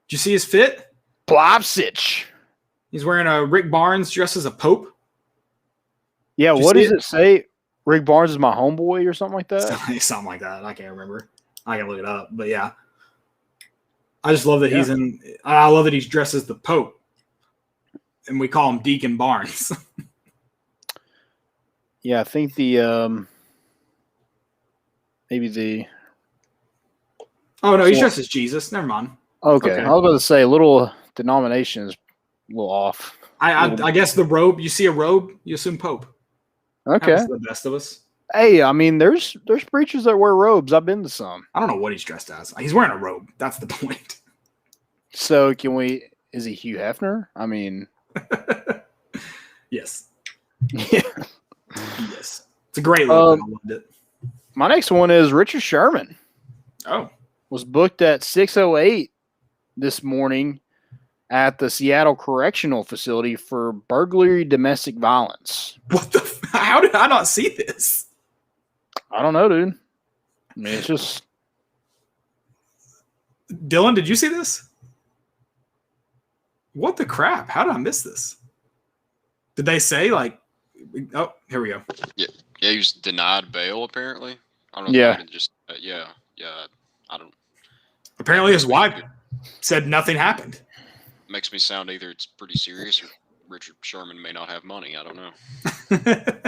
Did you see his fit? Blopsich. He's wearing a Rick Barnes dressed as a pope. Yeah, what does it say? Rick Barnes is my homeboy or something like that? Something like that. I can't remember. I can look it up. But yeah. I just love that I love that he's dressed as the pope. And we call him Deacon Barnes. Yeah, I think maybe the. Oh no, he's dressed as Jesus. Never mind. Okay. I was about to say little denomination is a little off. I guess the robe. You see a robe, you assume Pope. Okay, that's the best of us. Hey, I mean, there's preachers that wear robes. I've been to some. I don't know what he's dressed as. He's wearing a robe. That's the point. So is he Hugh Hefner? I mean. Yes. Yeah. Yes. It's a great look. I loved it. My next one is Richard Sherman. Oh. Was booked at 6:08 this morning at the Seattle Correctional Facility for burglary domestic violence. What the? How did I not see this? I don't know, dude. I mean, it's just. Dylan, did you see this? What the crap? How did I miss this? Did they say oh, here we go. Yeah, he was denied bail apparently. I don't know. Yeah. Just yeah. I don't. Apparently, his wife said nothing happened. Makes me sound either it's pretty serious or Richard Sherman may not have money. I don't know.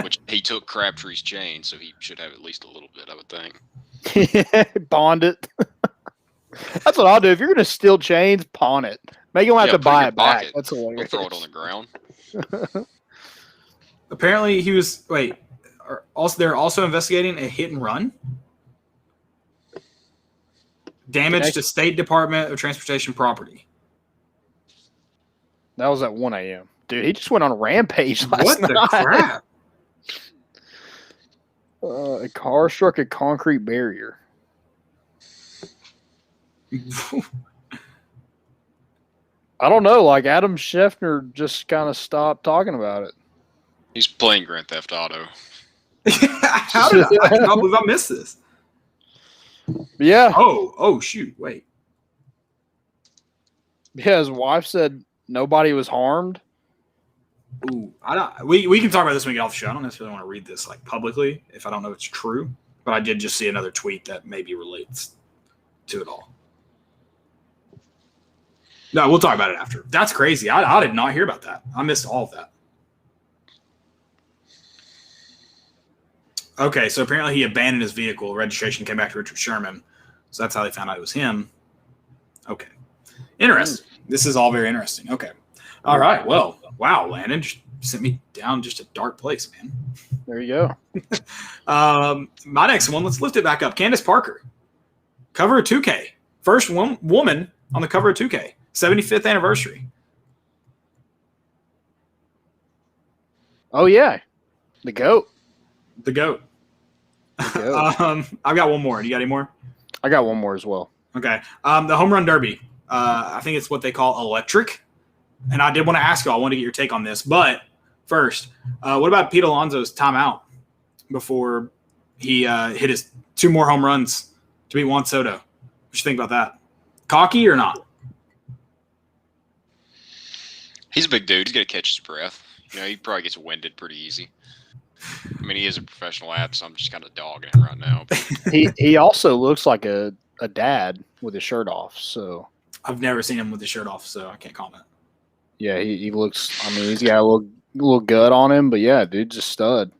Which he took Crabtree's chain, so he should have at least a little bit, I would think. Bond it. That's what I'll do. If you're going to steal chains, pawn it. Make him have to buy it back. That's hilarious. Throw it on the ground. Apparently, he was. Wait. They're also investigating a hit and run. Damage to State Department of Transportation property. That was at 1 a.m. Dude, he just went on a rampage last night. What the crap? A car struck a concrete barrier. I don't know. Like Adam Scheffner just kind of stopped talking about it. He's playing Grand Theft Auto. How did I cannot believe I missed this. Yeah. Oh, shoot. Wait. Yeah, his wife said nobody was harmed. Ooh, we can talk about this when we get off the show. I don't necessarily want to read this publicly if I don't know it's true, but I did just see another tweet that maybe relates to it all. No, we'll talk about it after. That's crazy. I did not hear about that. I missed all of that. Okay, so apparently he abandoned his vehicle. Registration came back to Richard Sherman. So that's how they found out it was him. Okay. Interesting. This is all very interesting. Okay. All right. Well, wow, Landon just sent me down just a dark place, man. There you go. My next one, let's lift it back up. Candace Parker, cover of 2K. First woman on the cover of 2K. 75th anniversary. Oh, yeah. The GOAT. The GOAT. I've got one more. Do you got any more? I got one more as well. Okay. The home run derby. I think it's what they call electric. And I did want to ask you, I want to get your take on this. But first, what about Pete Alonso's timeout before he hit his 2 more home runs to beat Juan Soto? What you think about that? Cocky or not? He's a big dude. He's got to catch his breath. He probably gets winded pretty easy. I mean, he is a professional athlete, so I'm just kind of dogging him right now. He also looks like a dad with his shirt off. So I've never seen him with his shirt off, so I can't comment. Yeah, he looks. I mean, he's got a little gut on him, but yeah, dude's a stud.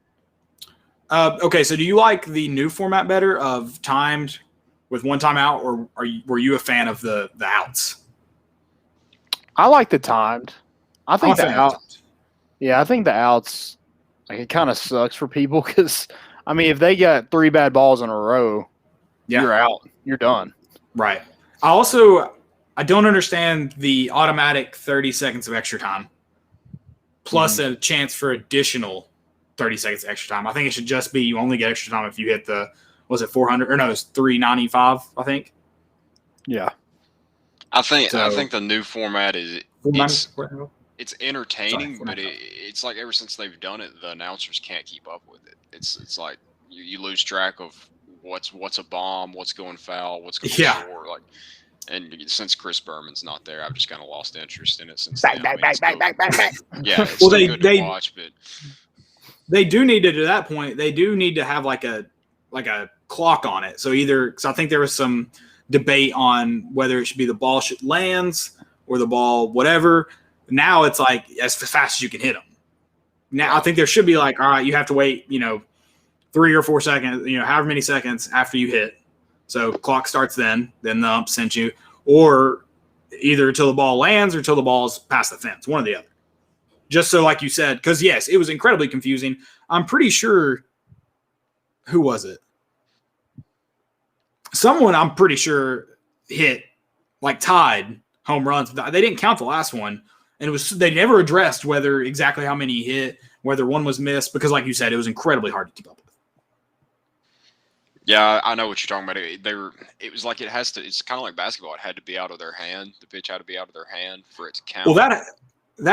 Okay, so do you like the new format better of timed with 1 timeout, or were you a fan of the outs? I like the timed. I think the outs. outs. Yeah, I think the outs. Like, it kind of sucks for people because, I mean, if they got 3 bad balls in a row, you're out. You're done. Right. I don't understand the automatic 30 seconds of extra time plus a chance for additional 30 seconds of extra time. I think it should just be you only get extra time if you hit was it 400? Or no, it's 395, I think. Yeah. I think the new format it's entertaining, Sorry, but it's like ever since they've done it, the announcers can't keep up with it. It's like you lose track of what's a bomb, what's going foul, what's going short. Like, and since Chris Berman's not there, I've just kind of lost interest in it since then. Yeah, it's still good to watch, but they do need to that point. They do need to have like a clock on it. So because I think there was some debate on whether it should be the ball lands or the ball whatever. Now it's like as fast as you can hit them. Now I think there should be like, all right, you have to wait, 3 or 4 seconds, however many seconds after you hit. So clock starts then the ump sent you, or either till the ball lands or till the ball's past the fence, one or the other. Just so, like you said, because yes, it was incredibly confusing. I'm pretty sure. Who was it? Someone I'm pretty sure hit tied home runs. They didn't count the last one. And they never addressed whether exactly how many he hit, whether one was missed, because like you said, it was incredibly hard to keep up with. Yeah, I know what you're talking about. It was like it's kind of like basketball. It had to be out of their hand. The pitch had to be out of their hand for it to count. Well, that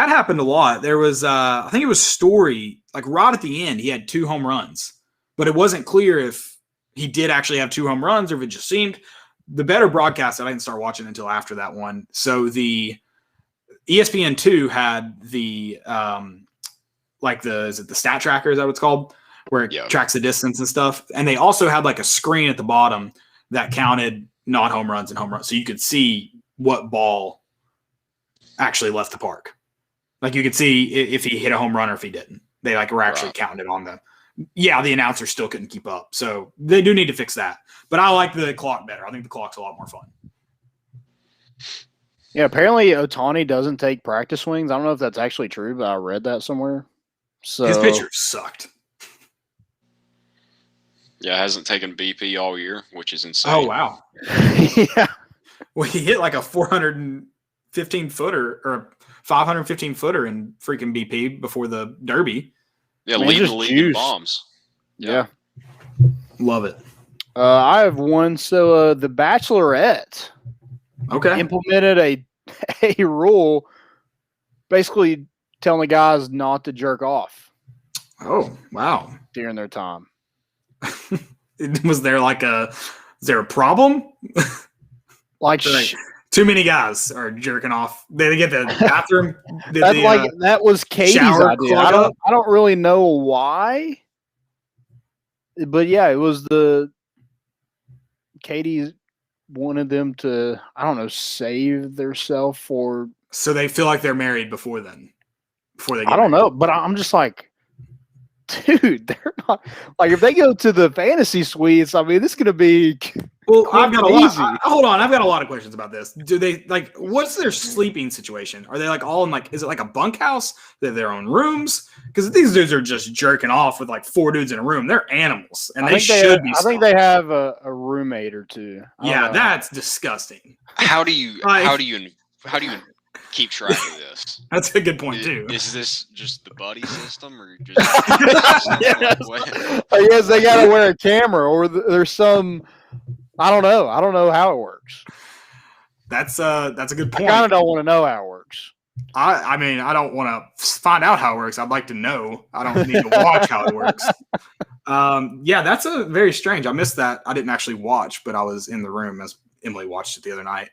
happened a lot. There was, I think it was Story, right at the end, he had 2 home runs, but it wasn't clear if he did actually have 2 home runs or if it just seemed. The better broadcast, I didn't start watching until after that one. So the ESPN2 had the is it the stat tracker? Is that what it's called? Where it tracks the distance and stuff. And they also had a screen at the bottom that counted not home runs and home runs. So you could see what ball actually left the park. You could see if he hit a home run or if he didn't. They were actually counting it on the announcers still couldn't keep up. So they do need to fix that. But I like the clock better. I think the clock's a lot more fun. Yeah, apparently Ohtani doesn't take practice swings. I don't know if that's actually true, but I read that somewhere. So his pitcher sucked. Yeah, hasn't taken BP all year, which is insane. Oh, wow. Yeah. Well, he hit a 415-footer or 515-footer in freaking BP before the Derby. Yeah, leading the league in bombs. Yeah. Love it. I have one. So the Bachelorette implemented a rule basically telling the guys not to jerk off. Oh, wow. During their time. Was there is there a problem? Too many guys are jerking off. Did they get the bathroom? That was Katie's idea. I don't really know why, but yeah, it was Katie wanted them to, I don't know, save themselves for. So they feel like they're married before then. Before they get I don't married. know, but I'm just like, dude, they're not if they go to the fantasy suites. I mean, this is gonna be. Well, I've got a lot. Hold on, I've got a lot of questions about this. Do they what's their sleeping situation? Are they all in is it a bunkhouse? They have their own rooms? Because these dudes are just jerking off with 4 dudes in a room. They're animals, and they should be. I think they have a roommate or two. Yeah, that's disgusting. How do you keep track of this? That's a good point too. Is this just the buddy system, or just? Yes. I guess they gotta wear a camera, or there's some I don't know. I don't know how it works. That's a good point. I kind of don't want to know how it works. I mean, I don't want to find out how it works. I'd like to know. I don't need to watch how it works. Yeah, that's a very strange. I missed that. I didn't actually watch, but I was in the room as Emily watched it the other night.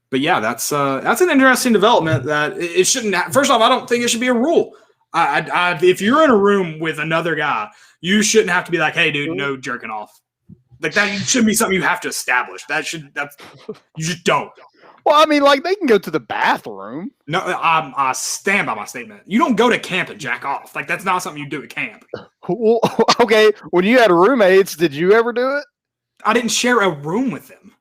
But yeah, that's an interesting development that it shouldn't. First off, I don't think it should be a rule. If you're in a room with another guy, you shouldn't have to be like, "Hey, dude, no jerking off." Like that shouldn't be something you have to establish. You just don't. Well, I mean, like they can go to the bathroom. No, I stand by my statement. You don't go to camp and jack off. Like that's not something you do at camp. Well, okay, when you had roommates, did you ever do it? I didn't share a room with them.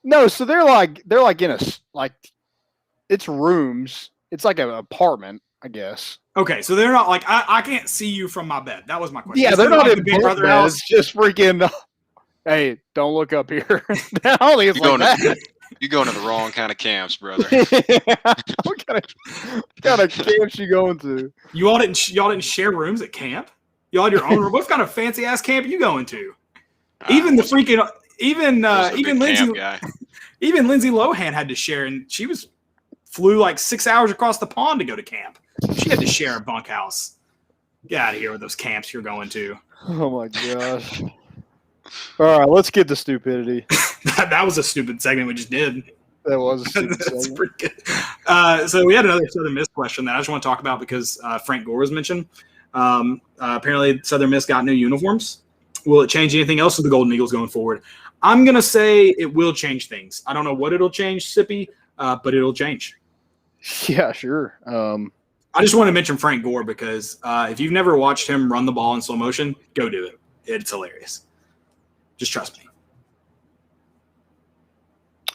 No, so they're like in a like it's rooms. It's like an apartment, I guess. Okay, so they're not like I can't see you from my bed. That was my question. Yeah, they're not like in Big Brother bed. house. It's just freaking. Hey, don't look up here. I don't think it's like that. You're going to the wrong kind of camps, brother. What kind of camps you going to? Y'all didn't share rooms at camp. Y'all had your own room. What kind of fancy ass camp are you going to? Even the freaking even Lindsay Lohan had to share, and she flew like 6 hours across the pond to go to camp. She had to share a bunkhouse. Get out of here with those camps you're going to. Oh my gosh! All right, let's get to stupidity. That was a stupid segment we just did. That was a stupid That's segment. pretty good. So we had another Southern Miss question that I just want to talk about because Frank Gore was mentioned. Apparently, Southern Miss got new uniforms. Will it change anything else with the Golden Eagles going forward? I'm going to say it will change things. I don't know what it'll change, Sippy, but it'll change. Yeah, sure. I just want to mention Frank Gore because if you've never watched him run the ball in slow motion, go do it. It's hilarious. Just trust me.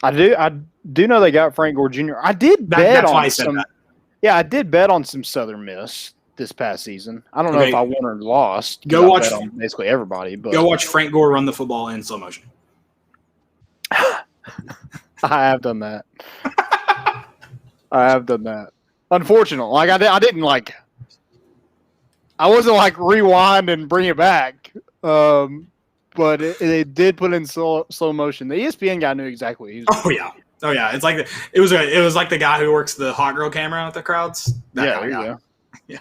I do know they got Frank Gore Jr. I did bet on some. Yeah, I did bet on some Southern Miss this past season. I don't know if I won or lost. Go watch on basically everybody, but go watch Frank Gore run the football in slow motion. I have done that. I have done that. Unfortunately, like I didn't like. I wasn't like rewind and bring it back. But it did put in slow motion. The ESPN guy knew exactly what he was doing. Oh yeah. It's like it was like the guy who works the hot girl camera at the crowds. There you go. Yeah.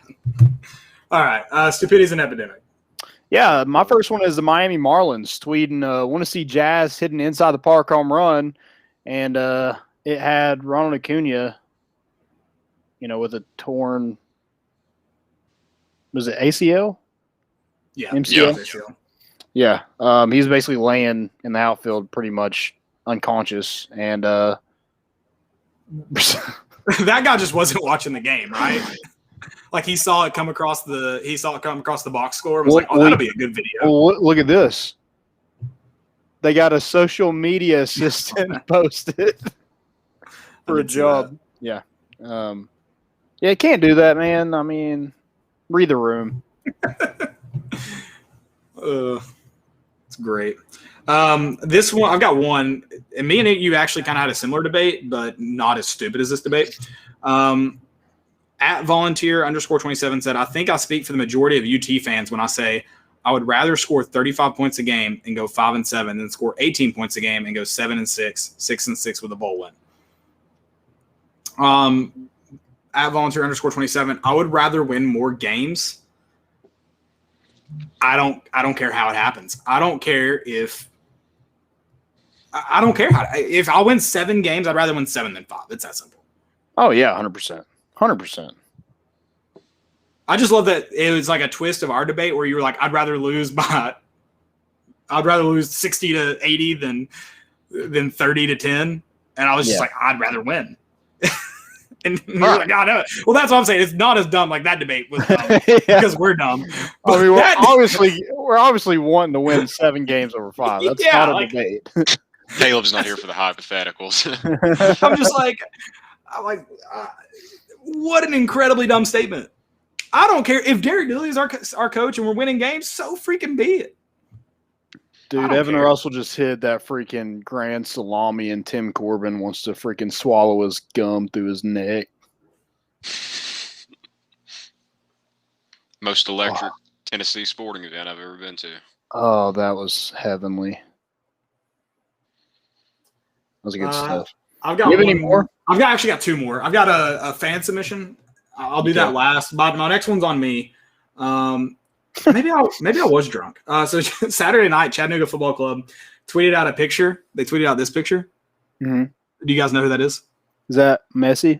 All right. Stupidity's an epidemic. Yeah, my first one is the Miami Marlins tweeting, want to see Jazz hitting inside the park home run, and it had Ronald Acuna, with a torn. Was it ACL? Yeah. MCL? Yeah, he's basically laying in the outfield pretty much unconscious, and that guy just wasn't watching the game, right? Like he saw it come across the box score and was that'll be a good video. Well, look at this. They got a social media assistant posted for a job. Yeah. Yeah, can't do that, man. I mean, read the room. It's great. This one, I've got one, and me and you actually kind of had a similar debate, but not as stupid as this debate. At volunteer_27 said, I think I speak for the majority of UT fans when I say I would rather score 35 points a game and go 5-7 than score 18 points a game and go 7-6, 6-6 with a bowl win. At volunteer_27, I would rather win more games. I don't care how it happens. I don't care if I win 7 games, I'd rather win 7 than 5. It's that simple. Oh yeah, 100%. 100%. I just love that it was like a twist of our debate where you were like, I'd rather lose 60 to 80 than 30 to 10. And I was just like, I'd rather win. And you're like, I know. Well, that's what I'm saying. It's not as dumb like that debate was dumb because we're dumb. But I mean, we're obviously wanting to win 7 games over 5. That's not a debate. Caleb's not here for the hypotheticals. I'm just like, what an incredibly dumb statement. I don't care if Derek Dooley is our coach and we're winning games. So freaking be it. Dude, Evan Russell just hit that freaking grand salami, and Tim Corbin wants to freaking swallow his gum through his neck. Most electric Tennessee sporting event I've ever been to. Oh, that was heavenly. That was good stuff. I've got You have one any more? I've actually got two more. I've got a fan submission. I'll do that last. But my next one's on me. Maybe I was drunk. So Saturday night, Chattanooga Football Club tweeted out a picture. They tweeted out this picture. Mm-hmm. Do you guys know who that is? Is that Messi?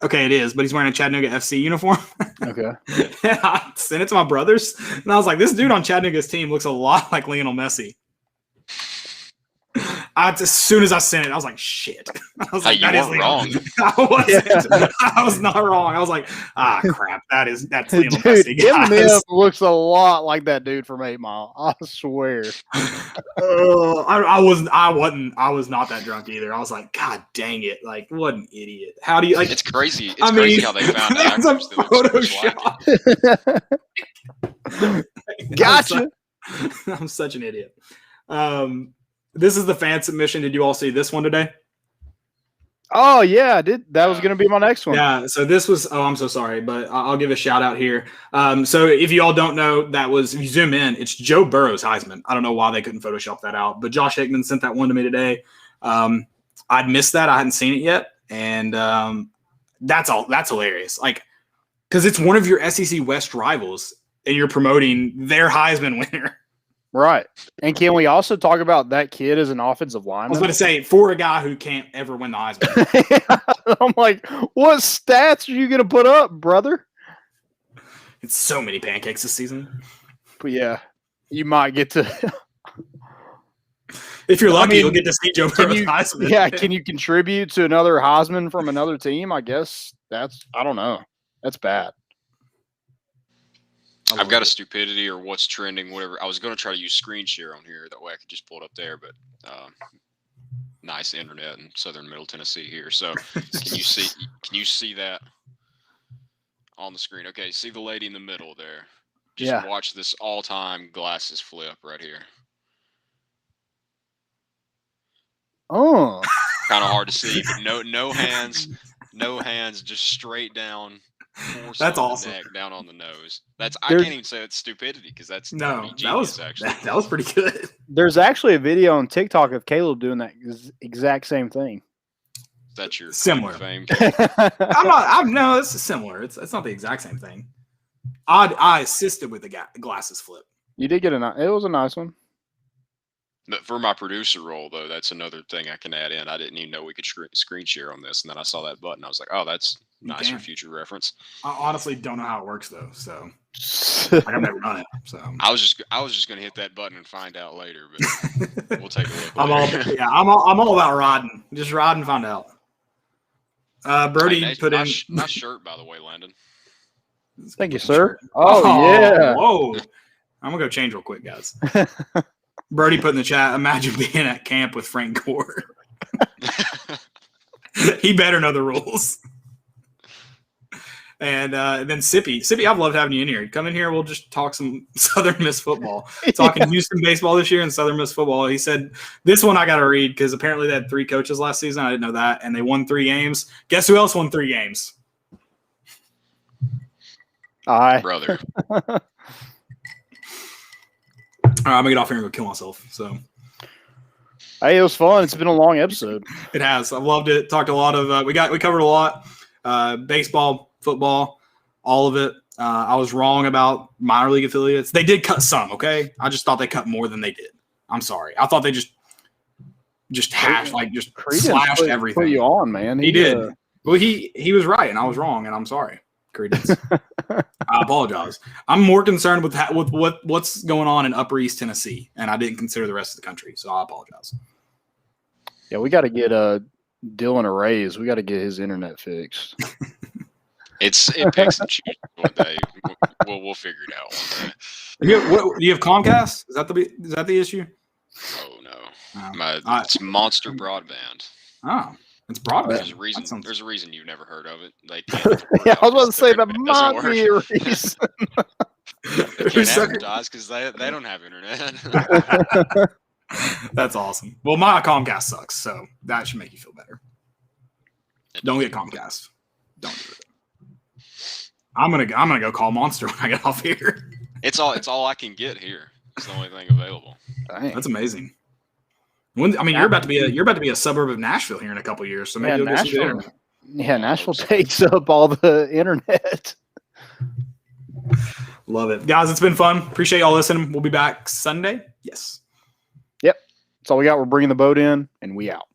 Okay, it is, but he's wearing a Chattanooga FC uniform. Okay. And I sent it to my brothers, and I was like, this dude on Chattanooga's team looks a lot like Lionel Messi. As soon as I sent it, I was like, shit. I was like, you weren't wrong. I was not wrong. I was like, crap. That's Lionel Dude, Messi, guys. Eminem looks a lot like that dude from 8 Mile. I swear. I was not that drunk either. I was like, God dang it. Like, what an idiot. How do you like It's crazy. It's crazy how they found actors that look so much like it. Gotcha. I'm such an idiot. This is the fan submission. Did you all see this one today? Oh, yeah, I did. That was going to be my next one. Yeah, so this was – I'm so sorry, but I'll give a shout-out here. So if you all don't know, that was – if you zoom in, it's Joe Burrow's Heisman. I don't know why they couldn't Photoshop that out, but Josh Hickman sent that one to me today. I'd missed that. I hadn't seen it yet, and that's hilarious. Like, because it's one of your SEC West rivals, and you're promoting their Heisman winner. Right. And can we also talk about that kid as an offensive lineman? I was going to say, for a guy who can't ever win the Heisman. I'm like, what stats are you going to put up, brother? It's so many pancakes this season. But yeah, you might get to. If you're lucky, you'll get to see Joe Burrow's Heisman. Yeah, can you contribute to another Heisman from another team? I guess I don't know. That's bad. I've got a stupidity or what's trending, whatever. I was going to try to use screen share on here. That way I could just pull it up there, but nice internet in southern Middle Tennessee here. So can you see that on the screen? Okay, see the lady in the middle there. Just watch this all-time glasses flip right here. Oh. Kind of hard to see, but no hands, just straight down. That's awesome. Neck, down on the nose. I can't even say it's stupidity because that's genius, actually. That was pretty good. There's actually a video on TikTok of Caleb doing that exact same thing. That's your similar fame. No, it's similar. It's not the exact same thing. I assisted with the glasses flip. You did get it was a nice one. But for my producer role, though, that's another thing I can add in. I didn't even know we could screen share on this, and then I saw that button. I was like, "Oh, that's nice for future reference." I honestly don't know how it works, though. So I've never done it. So I was just gonna hit that button and find out later, but we'll take a look. I'm all about riding. Just ride and find out. Brody put in nice shirt, by the way, Landon. Thank you, sir. Oh yeah. Whoa! I'm gonna go change real quick, guys. Brody put in the chat, imagine being at camp with Frank Gore. He better know the rules. And then Sippy, I've loved having you in here. Come in here, we'll just talk some Southern Miss football. Talking Houston baseball this year and Southern Miss football. He said, this one I got to read because apparently they had 3 coaches last season. I didn't know that. And they won 3 games. Guess who else won 3 games? Brother. All right, I'm going to get off here and go kill myself. So, hey, it was fun. It's been a long episode. It has. I've loved it. Talked a lot of we covered a lot. Baseball, football, all of it. I was wrong about minor league affiliates. They did cut some, okay? I just thought they cut more than they did. I'm sorry. I thought they just hashed, slashed everything. Put you on, man. He did. Well, he was right, and I was wrong, and I'm sorry. Credence. I apologize. I'm more concerned with what's going on in Upper East Tennessee, and I didn't consider the rest of the country, so I apologize. Yeah, we got to get Dylan a raise. We got to get his internet fixed. It picks and chooses one day. We'll figure it out one day. Do you have Comcast? Is that the issue? Oh no, it's Monster Broadband. Oh, it's broadband. There's a reason you've never heard of it. They yeah, I was about to say that might be a reason. They can't advertise because they don't have internet. That's awesome. Well, my Comcast sucks, so that should make you feel better. Don't get Comcast. Don't do it. I'm gonna go call Monster when I get off here. It's all I can get here. It's the only thing available. Dang. That's amazing. You're about to be a suburb of Nashville here in a couple years, so maybe you'll get some internet. Yeah, Nashville takes up all the internet. Love it. Guys, it's been fun. Appreciate y'all listening. We'll be back Sunday. Yes. Yep. That's all we got. We're bringing the boat in, and we out.